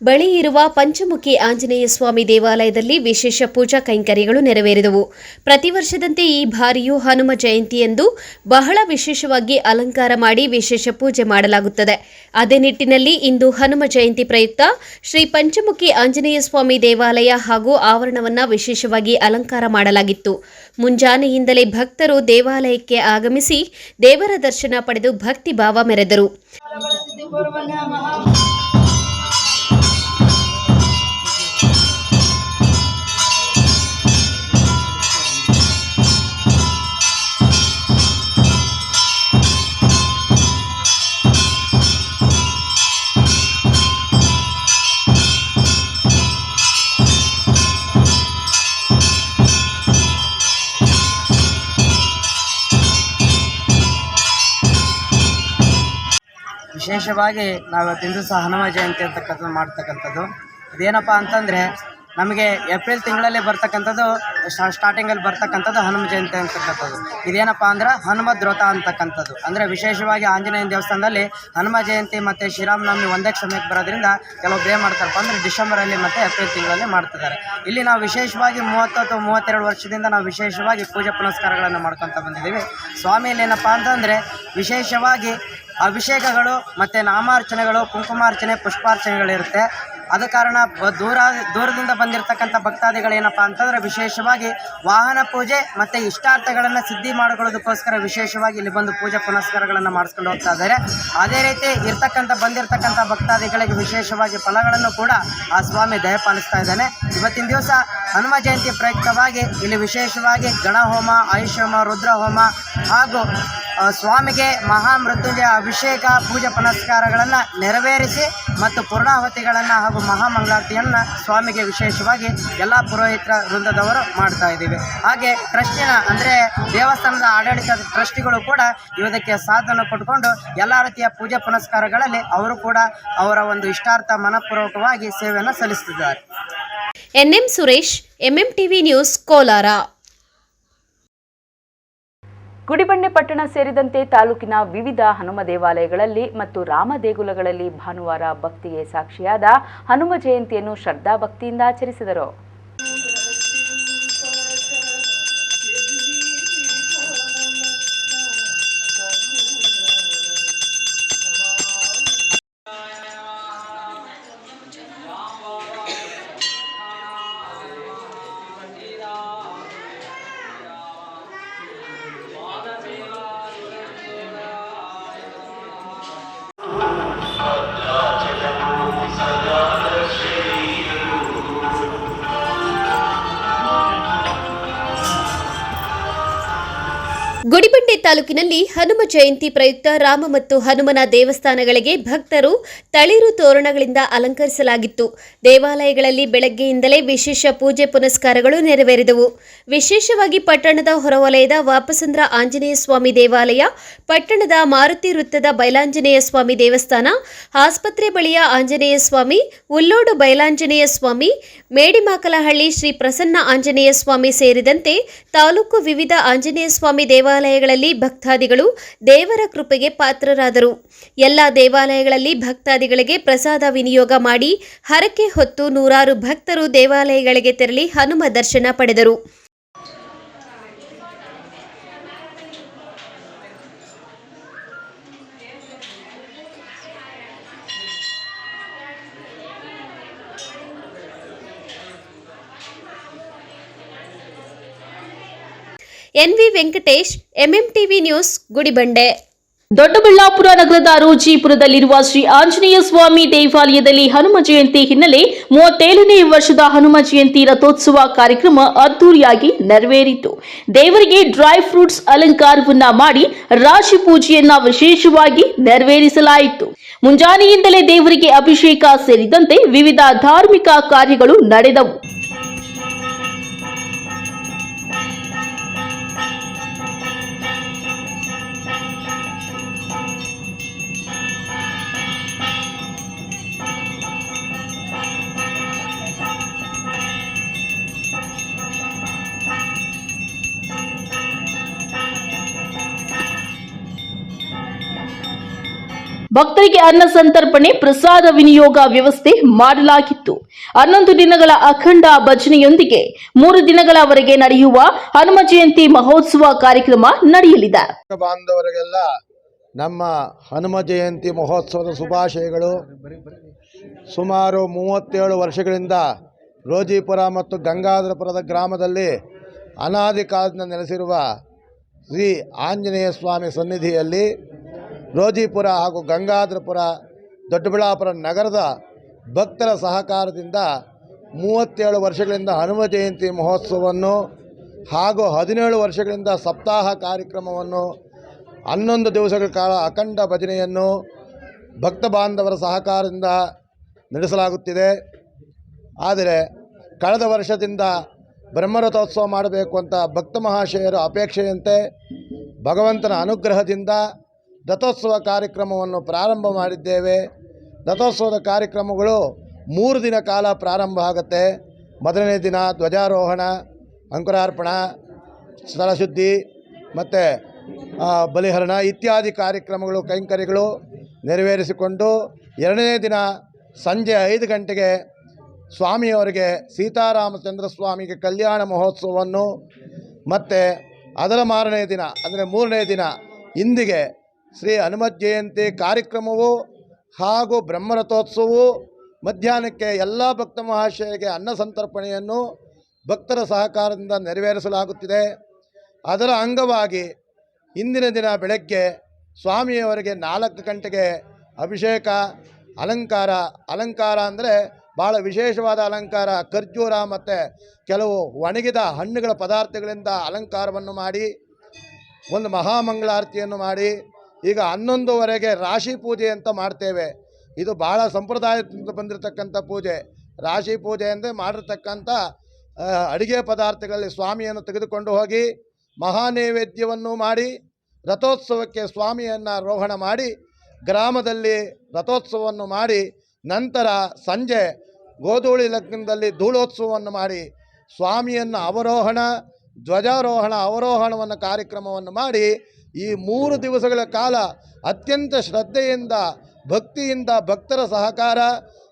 S10: ಬಳಿ ಇರುವ ಪಂಚಮುಖಿ ಆಂಜನೇಯ ಸ್ವಾಮಿ ದೇವಾಲಯದಲ್ಲಿ ವಿಶೇಷ ಪೂಜಾ ಕೈಂಕರ್ಯಗಳು ನೆರವೇರಿದವು. ಪ್ರತಿ ವರ್ಷದಂತೆ ಈ ಬಾರಿಯೂ ಹನುಮ ಜಯಂತಿಯಂದು ಬಹಳ ವಿಶೇಷವಾಗಿ ಅಲಂಕಾರ ಮಾಡಿ ವಿಶೇಷ ಪೂಜೆ ಮಾಡಲಾಗುತ್ತದೆ. ಅದೇ ನಿಟ್ಟಿನಲ್ಲಿ ಇಂದು ಹನುಮ ಜಯಂತಿ ಪ್ರಯುಕ್ತ ಶ್ರೀ ಪಂಚಮುಖಿ ಆಂಜನೇಯ ಸ್ವಾಮಿ ದೇವಾಲಯ ಹಾಗೂ ಆವರಣವನ್ನು ವಿಶೇಷವಾಗಿ ಅಲಂಕಾರ ಮಾಡಲಾಗಿತ್ತು. ಮುಂಜಾನೆಯಿಂದಲೇ ಭಕ್ತರು ದೇವಾಲಯಕ್ಕೆ ಆಗಮಿಸಿ ದೇವರ ದರ್ಶನ ಪಡೆದು ಭಕ್ತಿ ಭಾವ ಮೆರೆದರು.
S19: ವಿಶೇಷವಾಗಿ ನಾವು ಇವತ್ತಿನ ಸಹ ಹನುಮ ಜಯಂತಿ ಅಂತಕ್ಕಂಥದ್ದು ಮಾಡ್ತಕ್ಕಂಥದ್ದು. ಇದೇನಪ್ಪ ಅಂತಂದರೆ ನಮಗೆ ಏಪ್ರಿಲ್ ತಿಂಗಳಲ್ಲಿ ಬರ್ತಕ್ಕಂಥದ್ದು ಸ್ಟಾರ್ಟಿಂಗಲ್ಲಿ ಬರ್ತಕ್ಕಂಥದ್ದು ಹನುಮ ಜಯಂತಿ ಅಂತಕ್ಕಂಥದ್ದು. ಇದೇನಪ್ಪ ಅಂದ್ರೆ ಹನುಮದ್ ವ್ರತ ಅಂತಕ್ಕಂಥದ್ದು. ಅಂದರೆ ವಿಶೇಷವಾಗಿ ಆಂಜನೇಯ ದೇವಸ್ಥಾನದಲ್ಲಿ ಹನುಮ ಜಯಂತಿ ಮತ್ತು ಶ್ರೀರಾಮನವಮಿ ಒಂದೇ ಸಮಯಕ್ಕೆ ಬರೋದ್ರಿಂದ ಕೆಲವೊಬ್ರು ಏನು ಮಾಡ್ತಾರಪ್ಪ ಅಂದರೆ ಡಿಸೆಂಬರಲ್ಲಿ ಮತ್ತು ಏಪ್ರಿಲ್ ತಿಂಗಳಲ್ಲಿ ಮಾಡ್ತಿದ್ದಾರೆ. ಇಲ್ಲಿ ನಾವು ವಿಶೇಷವಾಗಿ 30 ಅಥವಾ 32 ವರ್ಷದಿಂದ ನಾವು ವಿಶೇಷವಾಗಿ ಪೂಜೆ ಪುನಸ್ಕಾರಗಳನ್ನು ಮಾಡ್ಕೊತ ಬಂದಿದ್ದೀವಿ. ಸ್ವಾಮಿಯಲ್ಲಿ ಏನಪ್ಪ ಅಂತಂದರೆ ವಿಶೇಷವಾಗಿ ಅಭಿಷೇಕಗಳು ಮತ್ತು ನಾಮಾರ್ಚನೆಗಳು, ಕುಂಕುಮಾರ್ಚನೆ, ಪುಷ್ಪಾರ್ಚನೆಗಳಿರುತ್ತೆ. ಆದ ಕಾರಣ ದೂರದಿಂದ ಬಂದಿರತಕ್ಕಂಥ ಭಕ್ತಾದಿಗಳೇನಪ್ಪ ಅಂತಂದರೆ ವಿಶೇಷವಾಗಿ ವಾಹನ ಪೂಜೆ ಮತ್ತು ಇಷ್ಟಾರ್ಥಗಳನ್ನು ಸಿದ್ಧಿ ಮಾಡಿಕೊಳ್ಳೋದಕ್ಕೋಸ್ಕರ ವಿಶೇಷವಾಗಿ ಇಲ್ಲಿ ಬಂದು ಪೂಜೆ ಪುನಸ್ಕಾರಗಳನ್ನು ಮಾಡಿಸ್ಕೊಂಡು ಹೋಗ್ತಾ ಇದ್ದಾರೆ. ಅದೇ ರೀತಿ ಬಂದಿರತಕ್ಕಂಥ ಭಕ್ತಾದಿಗಳಿಗೆ ವಿಶೇಷವಾಗಿ ಫಲಗಳನ್ನು ಕೂಡ ಆ ಸ್ವಾಮಿ ದಯಪಾಲಿಸ್ತಾ ಇದ್ದಾನೆ. ಇವತ್ತಿನ ದಿವಸ ಹನುಮ ಜಯಂತಿ ಪ್ರಯುಕ್ತವಾಗಿ ಇಲ್ಲಿ ವಿಶೇಷವಾಗಿ ಗಣಹೋಮ, ಆಯುಷ್ಯೋಮ, ರುದ್ರಹೋಮ ಹಾಗೂ ಸ್ವಾಮಿಗೆ ಮಹಾಮೃತ್ಯುಂಜಯ ಅಭಿಷೇಕ ಪೂಜೆ ಪುನಸ್ಕಾರಗಳನ್ನು ನೆರವೇರಿಸಿ ಮತ್ತು ಪೂರ್ಣಾಹುತಿಗಳನ್ನು ಹಾಗೂ ಮಹಾಮಂಗಳಾರತಿಯನ್ನು ಸ್ವಾಮಿಗೆ ವಿಶೇಷವಾಗಿ ಎಲ್ಲ ಪುರೋಹಿತರ ವೃಂದದವರು ಮಾಡ್ತಾ ಇದ್ದೀವಿ. ಹಾಗೆ ಟ್ರಸ್ಟಿನ ಅಂದರೆ ದೇವಸ್ಥಾನದ ಆಡಳಿತ ಟ್ರಸ್ಟಿಗಳು ಕೂಡ ಇದಕ್ಕೆ ಸಾಥನ್ನು ಕೊಟ್ಕೊಂಡು ಎಲ್ಲ ರೀತಿಯ ಪೂಜೆ ಪುನಸ್ಕಾರಗಳಲ್ಲಿ ಅವರು ಕೂಡ ಅವರ ಒಂದು ಇಷ್ಟಾರ್ಥ ಮನಪೂರ್ವಕವಾಗಿ ಸೇವೆಯನ್ನು ಸಲ್ಲಿಸುತ್ತಿದ್ದಾರೆ.
S10: N M Suresh, MMTV news, Kolar.
S1: Gudibande ಪಟ್ಟಣ ಸೇರಿದಂತೆ ತಾಲೂಕಿನ ವಿವಿಧ ಹನುಮ ದೇವಾಲಯಗಳಲ್ಲಿ ಮತ್ತು ರಾಮ ದೇಗುಲಗಳಲ್ಲಿ ಭಾನುವಾರ ಭಕ್ತಿಗೆ ಸಾಕ್ಷಿಯಾದ ಹನುಮ ಜಯಂತಿಯನ್ನು ಶ್ರದ್ಧಾಭಕ್ತಿಯಿಂದ ಆಚರಿಸಿದರು.
S10: ಗುಡಿಬಂಡೆ ತಾಲೂಕಿನಲ್ಲಿ ಹನುಮ ಜಯಂತಿ ಪ್ರಯುಕ್ತ ರಾಮ ಮತ್ತು ಹನುಮನ ದೇವಸ್ಥಾನಗಳಿಗೆ ಭಕ್ತರು ತಳಿರು ತೋರಣಗಳಿಂದ ಅಲಂಕರಿಸಲಾಗಿತ್ತು. ದೇವಾಲಯಗಳಲ್ಲಿ ಬೆಳಗ್ಗೆಯಿಂದಲೇ ವಿಶೇಷ ಪೂಜೆ ಪುನಸ್ಕಾರಗಳು ನೆರವೇರಿದವು. ವಿಶೇಷವಾಗಿ ಪಟ್ಟಣದ ಹೊರವಲಯದ ವಾಪಸಂದ್ರ ಆಂಜನೇಯ ಸ್ವಾಮಿ ದೇವಾಲಯ, ಪಟ್ಟಣದ ಮಾರುತಿ ವೃತ್ತದ ಬೈಲಾಂಜನೇಯ ಸ್ವಾಮಿ ದೇವಸ್ಥಾನ, ಆಸ್ಪತ್ರೆ ಬಳಿಯ ಆಂಜನೇಯ ಸ್ವಾಮಿ, ಉಲ್ಲೋಡು ಬೈಲಾಂಜನೇಯ ಸ್ವಾಮಿ, ಮೇಡಿಮಾಕಲಹಳ್ಳಿ ಶ್ರೀ ಪ್ರಸನ್ನ ಆಂಜನೇಯ ಸ್ವಾಮಿ ಸೇರಿದಂತೆ ತಾಲೂಕು ವಿವಿಧ ಆಂಜನೇಯ ಸ್ವಾಮಿ ದೇವಾಲಯಗಳಲ್ಲಿ ಭಕ್ತಾದಿಗಳು ದೇವರ ಕೃಪೆಗೆ ಪಾತ್ರರಾದರು. ಎಲ್ಲ ದೇವಾಲಯಗಳಲ್ಲಿ ಭಕ್ತಾದಿಗಳಿಗೆ ಪ್ರಸಾದ ವಿನಿಯೋಗ ಮಾಡಿ ಹರಕೆ ಹೊತ್ತು ನೂರಾರು ಭಕ್ತರು ದೇವಾಲಯಗಳಿಗೆ ತೆರಳಿ ಹನುಮ ದರ್ಶನ ಪಡೆದರು. NV Venkatesh, MMTV news, Gudibande.
S2: Doddaballapura ನಗರದ ರೋಜಿಪುರದಲ್ಲಿರುವ ಶ್ರೀ ಆಂಜನೇಯ ಸ್ವಾಮಿ ದೇವಾಲಯದಲ್ಲಿ ಹನುಮ ಜಯಂತಿ ಹಿನ್ನೆಲೆ 37ನೇ ವರ್ಷದ ಹನುಮ ಜಯಂತಿ ರಥೋತ್ಸವ ಕಾರ್ಯಕ್ರಮ ಅದ್ದೂರಿಯಾಗಿ ನೆರವೇರಿತು. ದೇವರಿಗೆ ಡ್ರೈ ಫ್ರೂಟ್ಸ್ ಅಲಂಕಾರವನ್ನ ಮಾಡಿ ರಾಶಿ ಪೂಜೆಯನ್ನ ವಿಶೇಷವಾಗಿ ನೆರವೇರಿಸಲಾಯಿತು. ಮುಂಜಾನೆಯಿಂದಲೇ ದೇವರಿಗೆ ಅಭಿಷೇಕ ಸೇರಿದಂತೆ ವಿವಿಧ ಧಾರ್ಮಿಕ ಕಾರ್ಯಗಳು ನಡೆದವು. ಭಕ್ತರಿಗೆ ಅನ್ನ ಸಂತರ್ಪಣೆ, ಪ್ರಸಾದ ವಿನಿಯೋಗ ವ್ಯವಸ್ಥೆ ಮಾಡಲಾಗಿತ್ತು. 11 ದಿನಗಳ ಅಖಂಡ ಭಜನೆಯೊಂದಿಗೆ 3 ದಿನಗಳವರೆಗೆ ನಡೆಯುವ ಹನುಮ ಜಯಂತಿ ಮಹೋತ್ಸವ ಕಾರ್ಯಕ್ರಮ ನಡೆಯಲಿದೆ.
S20: ಬಾಂಧವರಿಗೆಲ್ಲ ನಮ್ಮ ಹನುಮ ಜಯಂತಿ ಮಹೋತ್ಸವದ ಶುಭಾಶಯಗಳು. ಸುಮಾರು 37 ವರ್ಷಗಳಿಂದ ರೋಜಿಪುರ ಮತ್ತು ಗಂಗಾಧರಪುರದ ಗ್ರಾಮದಲ್ಲಿ ಅನಾದಿ ಕಾಲದಿಂದ ನೆಲೆಸಿರುವ ಶ್ರೀ ಆಂಜನೇಯ ಸ್ವಾಮಿ ಸನ್ನಿಧಿಯಲ್ಲಿ ರೋಜಿಪುರ ಹಾಗೂ ಗಂಗಾಧರಪುರ ದೊಡ್ಡಬಳ್ಳಾಪುರ ನಗರದ ಭಕ್ತರ ಸಹಕಾರದಿಂದ 37 ವರ್ಷಗಳಿಂದ ಹನುಮ ಜಯಂತಿ ಮಹೋತ್ಸವವನ್ನು ಹಾಗೂ 17 ವರ್ಷಗಳಿಂದ ಸಪ್ತಾಹ ಕಾರ್ಯಕ್ರಮವನ್ನು 11 ದಿವಸಗಳ ಕಾಲ ಅಖಂಡ ಭಜನೆಯನ್ನು ಭಕ್ತ ಬಾಂಧವರ ಸಹಕಾರದಿಂದ ನಡೆಸಲಾಗುತ್ತಿದೆ. ಆದರೆ ಕಳೆದ ವರ್ಷದಿಂದ ಬ್ರಹ್ಮರಥೋತ್ಸವ ಮಾಡಬೇಕು ಅಂತ ಭಕ್ತ ಮಹಾಶಯರ ಅಪೇಕ್ಷೆಯಂತೆ ಭಗವಂತನ ಅನುಗ್ರಹದಿಂದ ರಥೋತ್ಸವ ಕಾರ್ಯಕ್ರಮವನ್ನು ಪ್ರಾರಂಭ ಮಾಡಿದ್ದೇವೆ. ರಥೋತ್ಸವದ ಕಾರ್ಯಕ್ರಮಗಳು 3 ದಿನ ಕಾಲ ಪ್ರಾರಂಭ ಆಗುತ್ತೆ. ಮೊದಲನೇ ದಿನ ಧ್ವಜಾರೋಹಣ, ಅಂಕುರಾರ್ಪಣ, ಸ್ಥಳಶುದ್ಧಿ ಮತ್ತು ಬಲಿಹರಣ ಇತ್ಯಾದಿ ಕಾರ್ಯಕ್ರಮಗಳು ಕೈಂಕರ್ಯಗಳು ನೆರವೇರಿಸಿಕೊಂಡು 2ನೇ ದಿನ ಸಂಜೆ 5 ಗಂಟೆಗೆ ಸ್ವಾಮಿಯವರಿಗೆ ಸೀತಾರಾಮಚಂದ್ರ ಸ್ವಾಮಿಗೆ ಕಲ್ಯಾಣ ಮಹೋತ್ಸವವನ್ನು ಮತ್ತು ಅದರ ಮಾರನೇ ದಿನ ಅಂದರೆ 3ನೇ ದಿನ ಇಂದಿಗೆ ಶ್ರೀ ಹನುಮತ್ ಜಯಂತಿ ಕಾರ್ಯಕ್ರಮವು ಹಾಗೂ ಬ್ರಹ್ಮರಥೋತ್ಸವವು ಮಧ್ಯಾಹ್ನಕ್ಕೆ ಎಲ್ಲ ಭಕ್ತ ಮಹಾಶಯರಿಗೆ ಅನ್ನ ಸಂತರ್ಪಣೆಯನ್ನು ಭಕ್ತರ ಸಹಕಾರದಿಂದ ನೆರವೇರಿಸಲಾಗುತ್ತಿದೆ. ಅದರ ಅಂಗವಾಗಿ ಇಂದಿನ ದಿನ ಬೆಳಗ್ಗೆ ಸ್ವಾಮಿಯವರಿಗೆ 4 ಗಂಟೆಗೆ ಅಭಿಷೇಕ, ಅಲಂಕಾರ ಅಂದರೆ ಭಾಳ ವಿಶೇಷವಾದ ಅಲಂಕಾರ, ಖರ್ಜೂರ ಮತ್ತು ಕೆಲವು ಒಣಗಿದ ಹಣ್ಣುಗಳ ಪದಾರ್ಥಗಳಿಂದ ಅಲಂಕಾರವನ್ನು ಮಾಡಿ ಒಂದು ಮಹಾಮಂಗಳಾರತಿಯನ್ನು ಮಾಡಿ ಈಗ 11ವರೆಗೆ ರಾಶಿ ಪೂಜೆ ಅಂತ ಮಾಡ್ತೇವೆ. ಇದು ಭಾಳ ಸಂಪ್ರದಾಯದಿಂದ ಬಂದಿರತಕ್ಕಂಥ ಪೂಜೆ. ರಾಶಿ ಪೂಜೆ ಅಂದರೆ ಮಾಡಿರ್ತಕ್ಕಂಥ ಅಡುಗೆ ಪದಾರ್ಥಗಳಲ್ಲಿ ಸ್ವಾಮಿಯನ್ನು ತೆಗೆದುಕೊಂಡು ಹೋಗಿ ಮಹಾನೈವೇದ್ಯವನ್ನು ಮಾಡಿ ರಥೋತ್ಸವಕ್ಕೆ ಸ್ವಾಮಿಯನ್ನು ಆರೋಹಣ ಮಾಡಿ ಗ್ರಾಮದಲ್ಲಿ ರಥೋತ್ಸವವನ್ನು ಮಾಡಿ ನಂತರ ಸಂಜೆ ಗೋಧೂಳಿ ಲಗ್ನದಲ್ಲಿ ಧೂಳೋತ್ಸವವನ್ನು ಮಾಡಿ ಸ್ವಾಮಿಯನ್ನು ಅವರೋಹಣ, ಧ್ವಜಾರೋಹಣ, ಅವರೋಹಣವನ್ನು ಕಾರ್ಯಕ್ರಮವನ್ನು ಮಾಡಿ ಈ 3 ದಿವಸಗಳ ಕಾಲ ಅತ್ಯಂತ ಶ್ರದ್ಧೆಯಿಂದ ಭಕ್ತಿಯಿಂದ ಭಕ್ತರ ಸಹಕಾರ,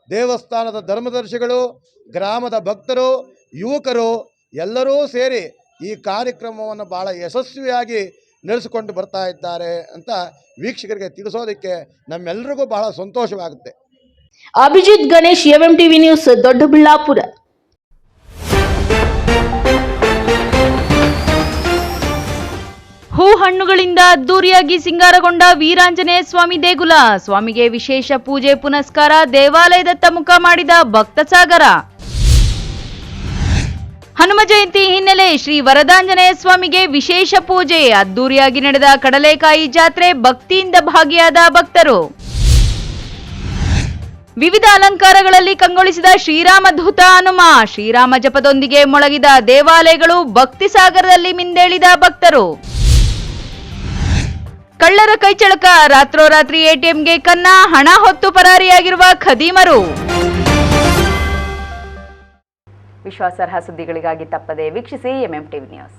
S20: ದೇವಸ್ಥಾನದ ಧರ್ಮದರ್ಶಿಗಳು, ಗ್ರಾಮದ ಭಕ್ತರು, ಯುವಕರು ಎಲ್ಲರೂ ಸೇರಿ ಈ ಕಾರ್ಯಕ್ರಮವನ್ನು ಭಾಳ ಯಶಸ್ವಿಯಾಗಿ ನಡೆಸಿಕೊಂಡು ಬರ್ತಾ ಇದ್ದಾರೆ ಅಂತ ವೀಕ್ಷಕರಿಗೆ ತಿಳಿಸೋದಕ್ಕೆ ನಮ್ಮೆಲ್ಲರಿಗೂ ಬಹಳ ಸಂತೋಷವಾಗುತ್ತೆ.
S2: Abhijit Ganesh, MMTV news, Doddaballapur.
S18: ಹೂ ಹಣ್ಣುಗಳಿಂದ ಅದ್ದೂರಿಯಾಗಿ ಸಿಂಗಾರಗೊಂಡ ವೀರಾಂಜನೇಯ ಸ್ವಾಮಿ ದೇಗುಲ. ಸ್ವಾಮಿಗೆ ವಿಶೇಷ ಪೂಜೆ ಪುನಸ್ಕಾರ, ದೇವಾಲಯದತ್ತ ಮುಖ ಮಾಡಿದ ಭಕ್ತ ಸಾಗರ. ಹನುಮ ಜಯಂತಿ ಹಿನ್ನೆಲೆ ಶ್ರೀ ವರದಾಂಜನೇಯ ಸ್ವಾಮಿಗೆ ವಿಶೇಷ ಪೂಜೆ. ಅದ್ದೂರಿಯಾಗಿ ನಡೆದ ಕಡಲೆಕಾಯಿ ಜಾತ್ರೆ, ಭಕ್ತಿಯಿಂದ ಭಾಗಿಯಾದ ಭಕ್ತರು. ವಿವಿಧ ಅಲಂಕಾರಗಳಲ್ಲಿ ಕಂಗೊಳಿಸಿದ ಶ್ರೀರಾಮ ಧೂತ ಹನುಮ. ಶ್ರೀರಾಮ ಜಪದೊಂದಿಗೆ ಮೊಳಗಿದ ದೇವಾಲಯಗಳು, ಭಕ್ತಿ ಸಾಗರದಲ್ಲಿ ಮಿಂದೇಳಿದ ಭಕ್ತರು. ಕಳ್ಳರ ಕೈಚಳಕ, ರಾತ್ರೋರಾತ್ರಿ ಎಟಿಎಂಗೆ ಕನ್ನ, ಹಣ ಹೊತ್ತು ಪರಾರಿಯಾಗಿರುವ ಖದೀಮರು.
S1: ವಿಶ್ವಾಸಾರ್ಹ ಸುದ್ದಿಗಳಿಗಾಗಿ ತಪ್ಪದೆ ವೀಕ್ಷಿಸಿ ಎಂಎಂಟಿವಿ ನ್ಯೂಸ್.